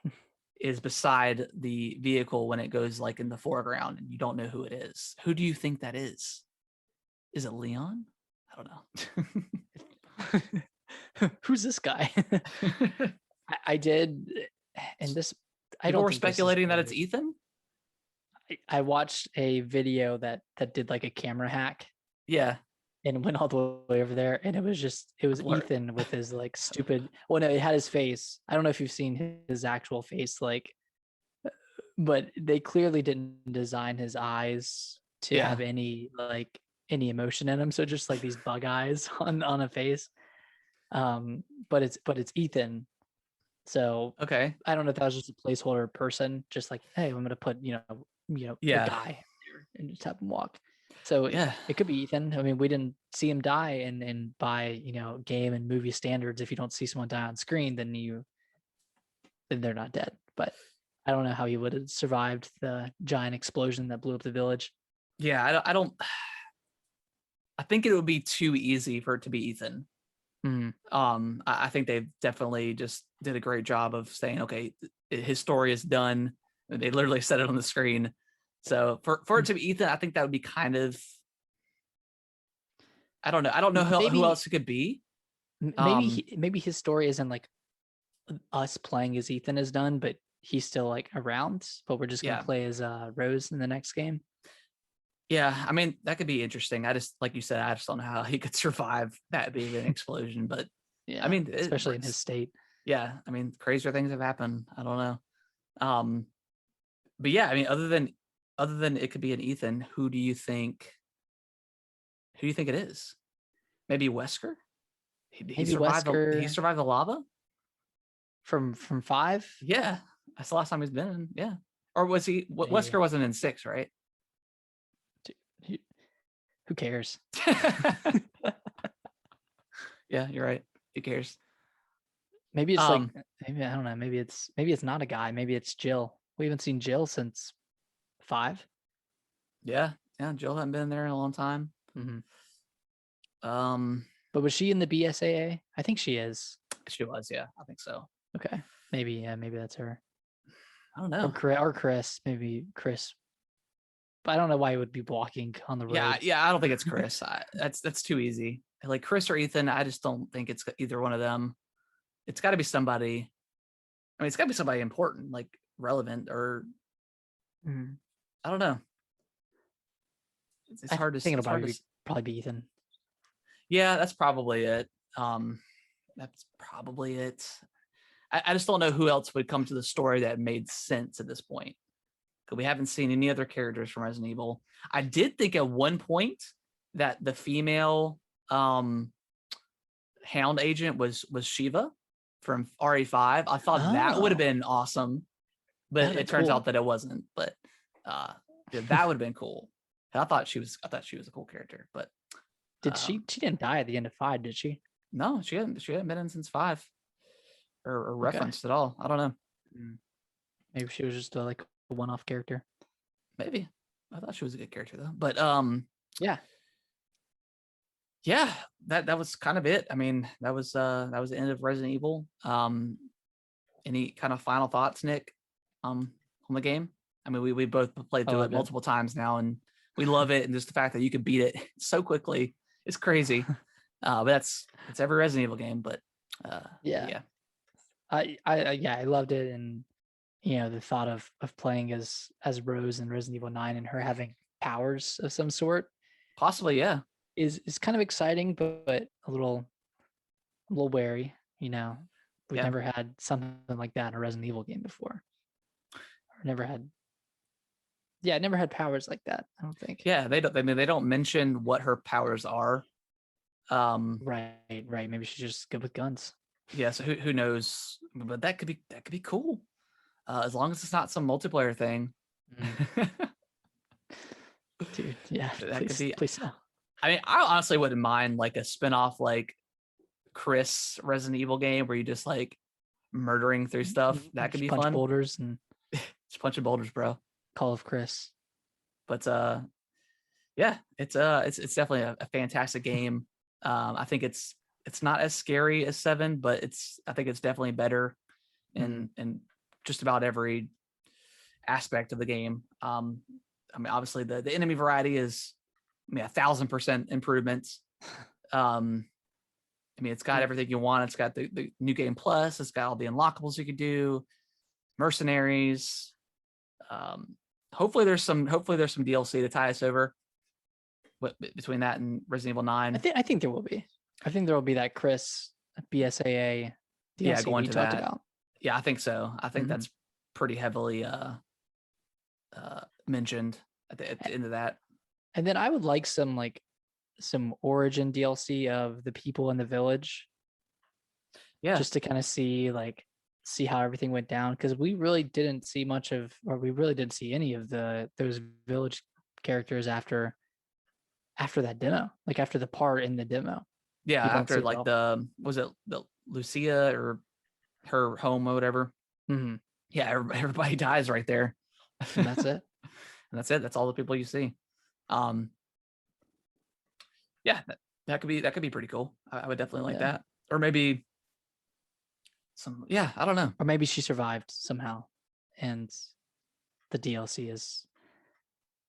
is beside the vehicle when it goes like in the foreground, and you don't know who it is. Who do you think that is? Is it Leon? I don't Who's this guy? know. I did, and this I People don't were think this is speculating that it's true. Ethan. I watched a video that did like a camera hack Yeah. and went all the way over there, and it was Where, Ethan with his like stupid. Well, no, it had his face. I don't know if you've seen his actual face, like, but they clearly didn't design his eyes to yeah. have any emotion in them. So just like these bug eyes on a face. But it's Ethan. So Okay. I don't know if that was just a placeholder person, just like, hey, I'm gonna put a Yeah. guy there and just have him walk. So Yeah. it could be Ethan. I mean, we didn't see him die, and by game and movie standards, if you don't see someone die on screen, then they're not dead. But I don't know how he would have survived the giant explosion that blew up the village. Yeah. I don't. I think it would be too easy for it to be Ethan. Mm, I think they've definitely just did a great job of saying, okay, his story is done. They literally said it on the screen. So for it to be Ethan, I think that would be kind of, I don't know. I don't know who maybe else it could be. maybe Um, maybe his story isn't like us playing as Ethan is done, but he's still like around. But we're just gonna yeah, play as Rose in the next game. yeah. I mean, that could be interesting. I just, like you said, I just don't know how he could survive that big of an explosion. But I Yeah, mean, especially in his state. yeah. I mean, crazier things have happened. I don't know. Um, but yeah, I mean, other than it could be an Ethan, who do you think? Who do you think it is? Maybe Wesker? He Maybe survived he Wesker survived the lava? from 5. Yeah. That's the last time he's been in. Yeah. Or was he Maybe. Wesker wasn't in 6, right? Who cares? Yeah, you're right. Who cares? Maybe it's like Um, maybe I don't know. Maybe it's not a guy. Maybe it's Jill. We haven't seen Jill since 5. yeah, yeah, Jill hadn't been there in a long time. Mm-hmm. Um, But was she in the BSAA? I think she is. she was, yeah, I think so. Okay, maybe that's her. I don't Or know. Chris, maybe Chris. But I don't know why he would be walking on the Yeah, road. yeah, I don't think it's Chris. That's too easy. Like Chris or Ethan, I just don't think it's either one of them. It's got to be somebody. I mean, it's got to be somebody important, like relevant, or Mm. I don't know. It's I hard to. think it'll It's hard to. probably be Ethan. Yeah, that's probably it. That's probably it. I just don't know who else would come to the story that made sense at this point. Because we haven't seen any other characters from Resident Evil. I did think at one point that the female hound agent was Shiva from RE5. I thought that would have Oh, been awesome, but that'd it been turns out cool. that it wasn't. But uh, yeah, that would have been cool. I thought she was a cool character, but Did she didn't die at the end of 5, did she? no, she hadn't been in since 5 or Okay. referenced at all. I don't know. Mm. Maybe she was just like a one-off character. Maybe. I thought she was a good character though. But Yeah. yeah, that was kind of it. I mean, that was the end of Resident Evil. Any kind of final thoughts, Nick, on the game? I mean, we both played I through it loved it. multiple times now, and we love it. And just the fact that you could beat it so quickly is crazy. But it's every Resident Evil game. But Yeah. yeah, I loved it, and the thought of playing as Rose in Resident Evil 9 and her having powers of some sort possibly, yeah, is kind of exciting, but a little wary. We've yeah, never had something like that in a Resident Evil game before. Or never had, yeah, never had powers like that. I don't think. yeah. They don't. I mean, they don't mention what her powers are. Um, Right, right. Maybe she's just good with guns. Yeah, so who knows? But that could be cool. As long as it's not some multiplayer thing. Mm, dude, yeah, That could please, be. please no. I mean, I honestly wouldn't mind like a spinoff like Chris Resident Evil game where you just like murdering through stuff. That could Just be punch fun. boulders and Just punching boulders, bro. Call of Chris. But yeah, it's definitely a fantastic game. I think it's not as scary as 7, but I think it's definitely better in just about every aspect of the game. I mean, obviously the enemy variety is, I mean, 1,000% improvements. I mean, it's got everything you want. It's got the new game plus. It's got all the unlockables you could do, mercenaries. Hopefully there's some DLC to tie us over between that and Resident Evil 9. I think there will be. I think there will be that Chris BSAA DLC Going we to talked that. about. Yeah, I think so. I think that's pretty heavily mentioned at the end of that. And then I would like some origin DLC of the people in the village. Yeah. Just to kind of see how everything went down, because we really didn't see any of those village characters after that demo, like after the part in the demo. Yeah, after like was it the Lucia or her home or whatever? Mm-hmm. Yeah, everybody dies right there. And that's it. And that's it. That's all the people you see. Yeah, that could be pretty cool. I would definitely like that. Or maybe I don't know. Or maybe she survived somehow, and the DLC is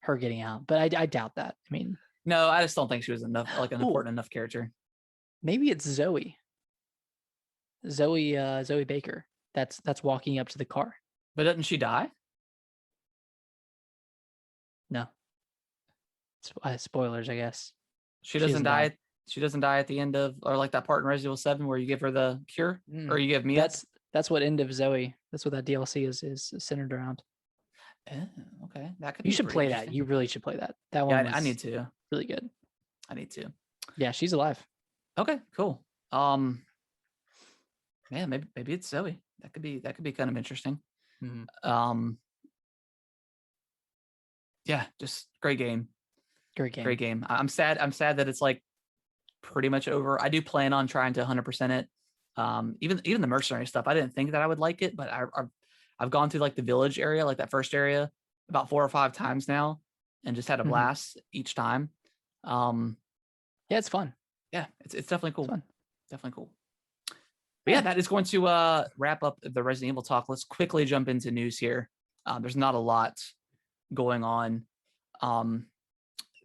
her getting out. But I doubt that. I mean, no, I just don't think she was an important enough character. Maybe it's Zoe Baker. That's walking up to the car. But doesn't she die? No. Spoilers, I guess. She doesn't die. She doesn't die at the end of, or like that part in Resident Evil 7 where you give her the cure, or you give Mia. That's what end of Zoe. That's what that DLC is centered around. Oh, okay, that could. You should play that. You really should play that. That one. I need to. Really good. I need to. Yeah, she's alive. Okay, cool. Man, maybe it's Zoe. That could be kind of interesting. Mm-hmm. Yeah, just great game. Great game. I'm sad that it's like pretty much over. I do plan on trying to 100% it. Even the mercenary stuff, I didn't think that I would like it, but I've gone through like the village area, like that first area, about 4 or 5 times now, and just had a blast each time. Yeah, it's fun. Yeah, it's definitely cool. It's fun. Definitely cool. But yeah, that is going to wrap up the Resident Evil talk. Let's quickly jump into news here. There's not a lot going on.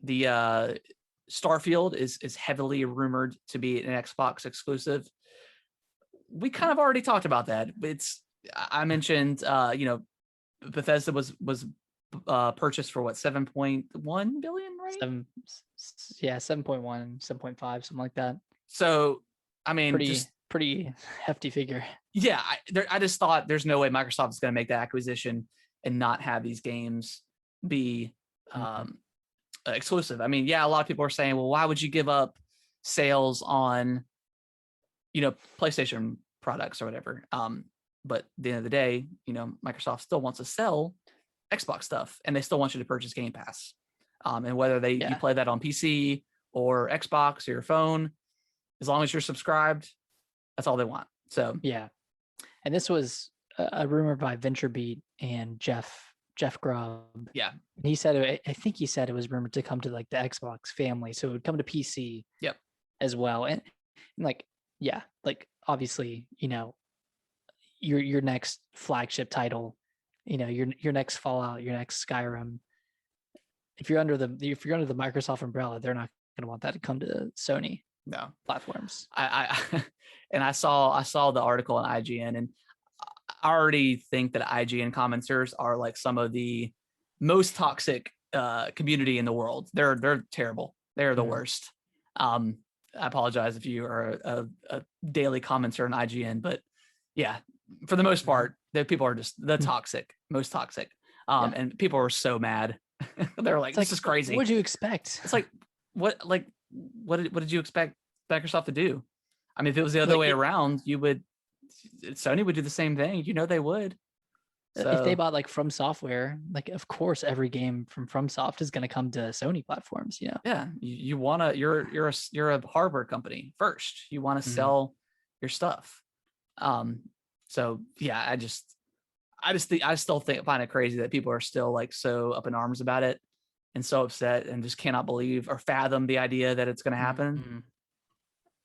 The Starfield is heavily rumored to be an Xbox exclusive. We kind of already talked about that. I mentioned Bethesda was purchased for what, 7.1 billion, right? 7.1, 7.5, something like that. So I mean, pretty hefty figure. Yeah, I just thought there's no way Microsoft is going to make that acquisition and not have these games be exclusive. I mean, yeah, a lot of people are saying, well, why would you give up sales on, PlayStation products or whatever? But at the end of the day, Microsoft still wants to sell Xbox stuff, and they still want you to purchase Game Pass. And whether you play that on PC or Xbox or your phone, as long as you're subscribed, that's all they want. So yeah, and this was a rumor by VentureBeat and Jeff Grubb. Yeah, and he said, I think he said it was rumored to come to like the Xbox family, so it would come to PC. Yep. As well, and like obviously, your next flagship title, your next Fallout, your next Skyrim. If you're under the Microsoft umbrella, they're not going to want that to come to Sony. No platforms. I saw the article on IGN, and I already think that IGN commenters are like some of the most toxic community in the world. They're terrible. They're the worst. I apologize if you are a daily commenter on IGN, but yeah, for the most part, the people are just the most toxic. And people were so mad. They're like, this is crazy. What did you expect? It's like, what did you expect Microsoft to do? I mean, if it was the other Like way around, Sony would do the same thing. They would. if they So bought like From Software, like of course every game from FromSoft is going to come to Sony platforms. yeah, you wanna you're a hardware company first. You want to Mhm. sell your stuff. So yeah, I still find it crazy that people are still like so up in arms about it and so upset and just cannot believe or fathom the idea that it's gonna happen. Mhm.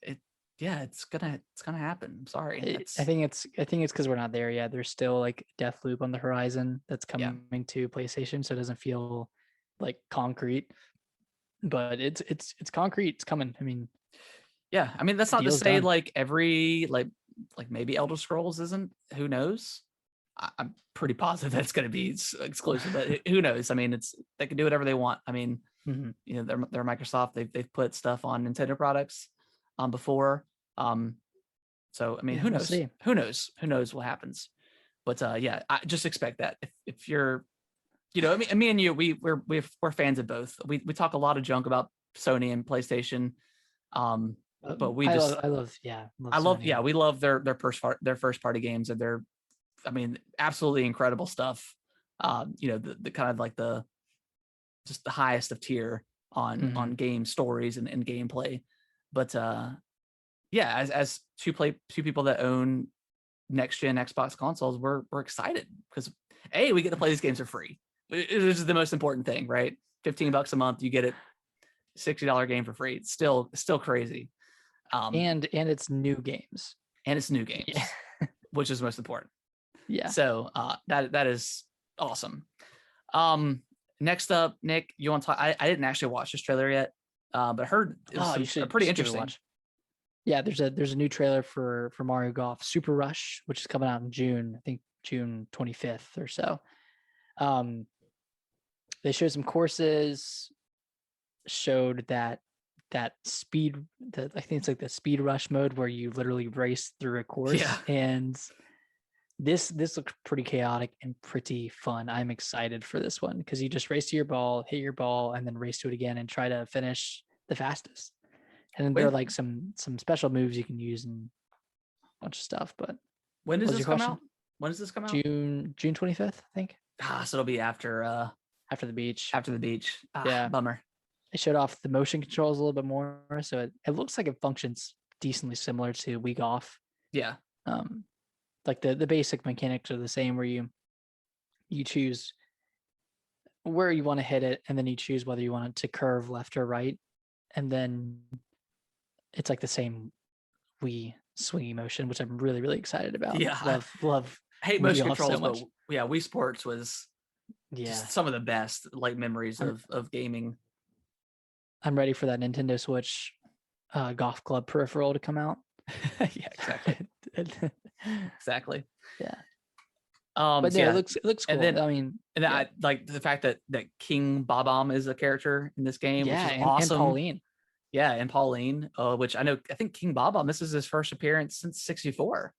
It yeah, it's gonna happen. I'm sorry. I think it's because we're not there yet. There's still like Deathloop on the horizon that's Yeah. coming to PlayStation, so it doesn't feel like concrete. But it's concrete. It's coming. I mean, Yeah. I mean, that's the not to deal's say done. like every like maybe Elder Scrolls isn't. Who knows? I'm pretty positive that's going to be exclusive, but who knows? I mean, they can do whatever they want. I mean, Mhm. they're Microsoft. They've put stuff on Nintendo products before. So I mean, Yeah, who we'll knows? see. Who knows? Who knows what happens? But yeah, I just expect that if you're, I mean, me and you, we're fans of both. We talk a lot of junk about Sony and PlayStation, but we just love I love, Sony. yeah, we love their first party games, and they're, I mean, absolutely incredible stuff. The kind of like the just the highest of tier on Mhm. game stories and gameplay. But yeah, as two people that own next gen Xbox consoles, we're excited because we get to play these games for free. This is the most important thing, right? $15 a month, you get it. $60 game for free. It's still crazy. And it's new games. And it's new Yeah. games, which is most important. Yeah. So that is awesome. Next up, Nick, you want to talk? I didn't actually watch this trailer yet, but I heard it was Oh, pretty you should give it a interesting. watch. Yeah, there's a new trailer for Mario Golf Super Rush, which is coming out in June. I think June 25th or so. They showed some courses, showed that speed, I think it's like the speed rush mode where you literally race through a course. Yeah. And this looks pretty chaotic and pretty fun. I'm excited for this one because you just race to your ball, hit your ball, and then race to it again and try to finish the fastest. And then there are When like some special moves you can use and a bunch of stuff. But when what does was this your come question? out? When does this come out? June 25th, I think. So it'll be After the beach. after the beach. Yeah. Bummer. They showed off the motion controls a little bit more, so it looks like it functions decently similar to Wii Golf. Yeah. Like the basic mechanics are the same, where you choose where you want to hit it, and then you choose whether you want it to curve left or right, and then it's like the same Wii swingy motion, which I'm really really excited about. Yeah. Love I hate Wii motion Golf so controls, much. but yeah, Wii Sports was Yeah, just some of the best like memories I'm of gaming. I'm ready for that Nintendo Switch golf club peripheral to come out. Yeah, exactly. Exactly. Yeah. So But yeah, yeah, it looks cool. and I mean, then yeah, I like the fact that King Bob-omb is a character in this game, which yeah, is and awesome. Pauline. Yeah, and Pauline, which I think King Bob-omb, this is his first appearance since '64,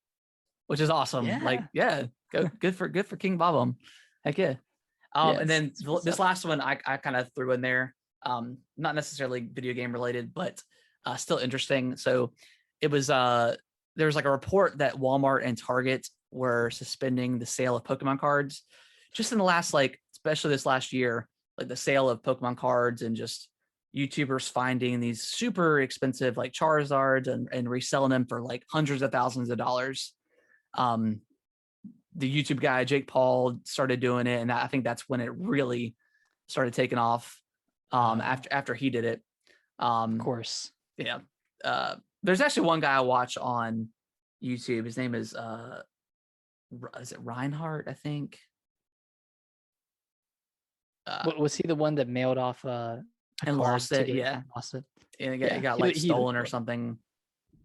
which is awesome. Like, Yeah, yeah, good for King Bob-omb. Heck yeah. yeah, And then it's cool this stuff. last one I kind of threw in there, not necessarily video game related, but still interesting. So it was there was like a report that Walmart and Target were suspending the sale of Pokemon cards just in the last, like, especially this last year, like the sale of Pokemon cards and just YouTubers finding these super expensive like Charizards and reselling them for like hundreds of thousands of dollars. Um, the YouTube guy Jake Paul started doing it, and I think that's when it really started taking off. After he did it, Of course. yeah. There's actually one guy I watch on YouTube. His name is it Reinhardt? I think. Was he the one that mailed off a And card lost to it? get it Yeah, and lost it? and Yeah, it got he like he looked stolen or cool. something.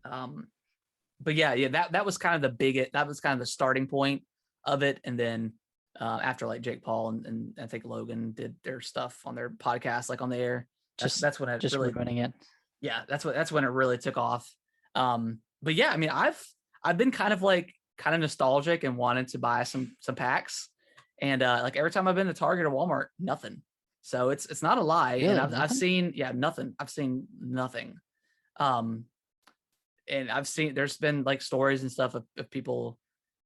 But yeah, that was kind of that was kind of the starting point of it, and then after like Jake Paul and I think Logan did their stuff on their podcast, like on the air. That's when it Just really, ruining it. yeah, that's when it really took off. But yeah, I mean, I've been kind of nostalgic and wanted to buy some packs, and like every time I've been to Target or Walmart, nothing. So it's not a lie, and Really, I've nothing? seen, yeah, nothing. I've seen nothing. Um, and I've seen there's been like stories and stuff of people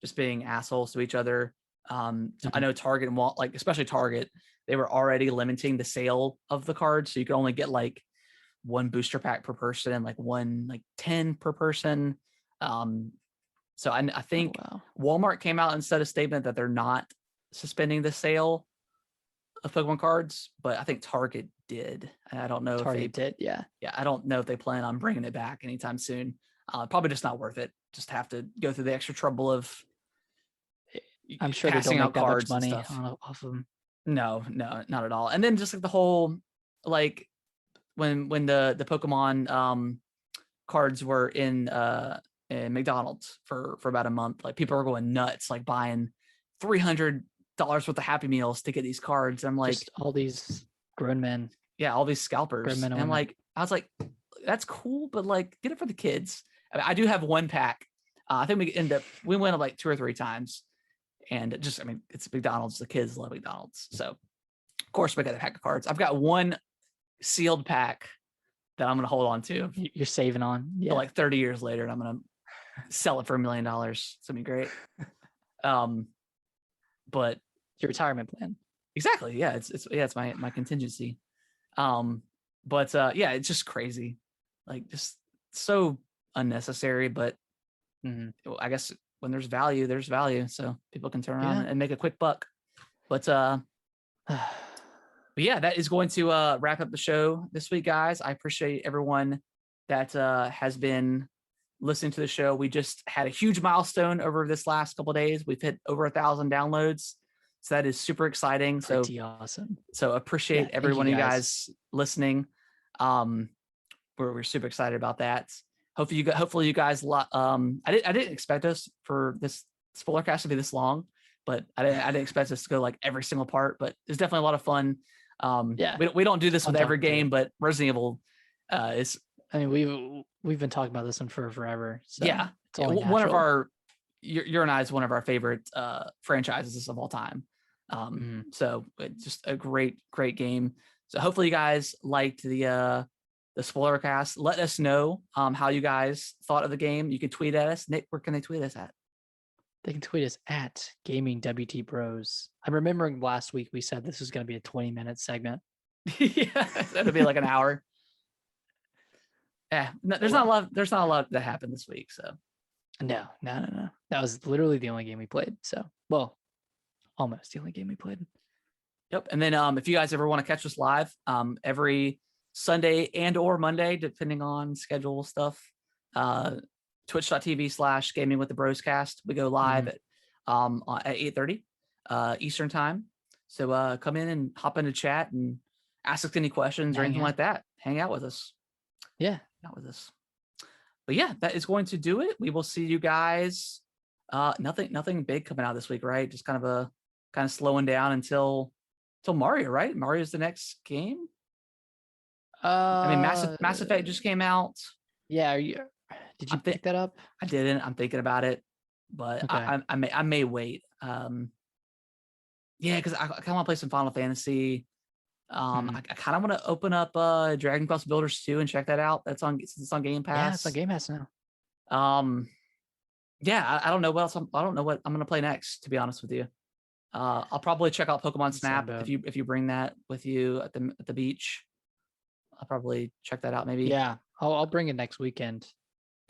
just being assholes to each other. I know Target and like especially Target, they were already limiting the sale of the cards, so you could only get like one booster pack per person, like 10 per person. So I think Walmart came out and said a statement that they're not suspending the sale of Pokemon cards, but I think Target did, and I don't know if they did. Yeah, I don't know if they plan on bringing it back anytime soon. Probably just not worth it. Just have to go through the extra trouble of I'm sure they don't passing make out that much cards and money stuff. off of them. No, not at all. And then just like the whole like when the Pokemon cards were in McDonald's for about a month, like people were going nuts, like buying $300 worth of Happy Meals to get these cards. I'm like, just all these grown men. Yeah, all these scalpers. Men and And women. like, I was like, that's cool, but like, get it for the kids. I do have one pack. I think we went like 2 or 3 times, and it's McDonald's. The kids love McDonald's, so of course we got a pack of cards. I've got one sealed pack that I'm gonna hold on to. You're saving on, yeah. For like 30 years later, and I'm gonna sell it for $1 million. It's gonna be great. But your retirement plan. Exactly. Yeah, it's my contingency. But yeah, it's just crazy, like just so unnecessary. But I guess when there's value, so people can turn around and make a quick buck. But yeah, that is going to wrap up the show this week, guys. I appreciate everyone that has been listening to the show. We just had a huge milestone over this last couple of days. We've hit over 1,000 downloads. So that is super exciting. Pretty awesome. So appreciate every one of you guys listening. We're super excited about that. Hopefully you guys. I didn't expect us for this spoiler cast to be this long, but I didn't expect us to go like every single part. But it's definitely a lot of fun. We don't do this with every game, but Resident Evil is. I mean, we've been talking about this one for forever. So yeah, one of our. Your and I is one of our favorite franchises of all time. So it's just a great game. So hopefully you guys liked the spoiler cast. Let us know how you guys thought of the game. You can tweet at us. Nick, where can they tweet us at? They can tweet us at Gaming WT Bros. I'm remembering last week we said this was going to be a 20-minute segment. Yeah, that'll be like an hour. Yeah, there's not a lot that happened this week. So no. That was literally the only game we played. So, well, almost the only game we played. Yep. And then if you guys ever want to catch us live, every Sunday and or Monday, depending on schedule stuff, twitch.tv/gaming with the broscast. We go live at 8:30 Eastern time. So come in and hop into chat and ask us any questions or anything like that. Hang out with us. Yeah. Not with us. But yeah, that is going to do it. We will see you guys. Nothing big coming out this week, right? Just kind of slowing down until Mario, right? Mario's the next game. I mean, Mass Effect just came out. Yeah, did you pick that up? I didn't. I'm thinking about it, but okay. I may wait. Yeah, because I kind of want to play some Final Fantasy. I kind of want to open up Dragon Quest Builders 2 and check that out. It's on Game Pass. Yeah, it's on Game Pass now. Yeah, I don't know what else. I don't know what I'm gonna play next, to be honest with you. I'll probably check out Pokemon Snap if you bring that with you at the beach. I'll probably check that out maybe. Yeah, I'll bring it next weekend.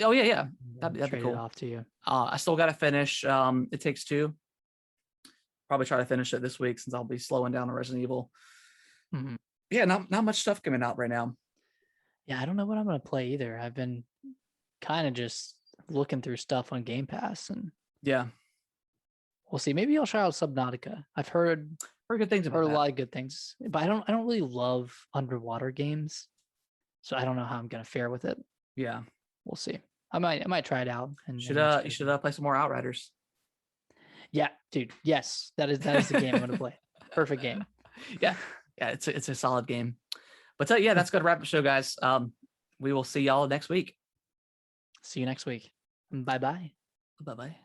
Oh yeah. That'd be cool. It off to you. I still got to finish It Takes Two. Probably try to finish it this week since I'll be slowing down on Resident Evil. Yeah, not much stuff coming out right now. Yeah, I don't know what I'm gonna play either. I've been kind of just looking through stuff on Game Pass, and yeah, we'll see. Maybe I'll try out Subnautica. I've heard good things about that. A lot of good things, but I don't really love underwater games, so I don't know how I'm gonna fare with it. Yeah, we'll see. I might try it out. And you should play some more Outriders. Yeah, dude. Yes, that is the game I'm gonna play. Perfect game. Yeah, it's a solid game. But yeah, that's gonna wrap the show, guys. We will see y'all next week. See you next week. Bye bye. Bye bye.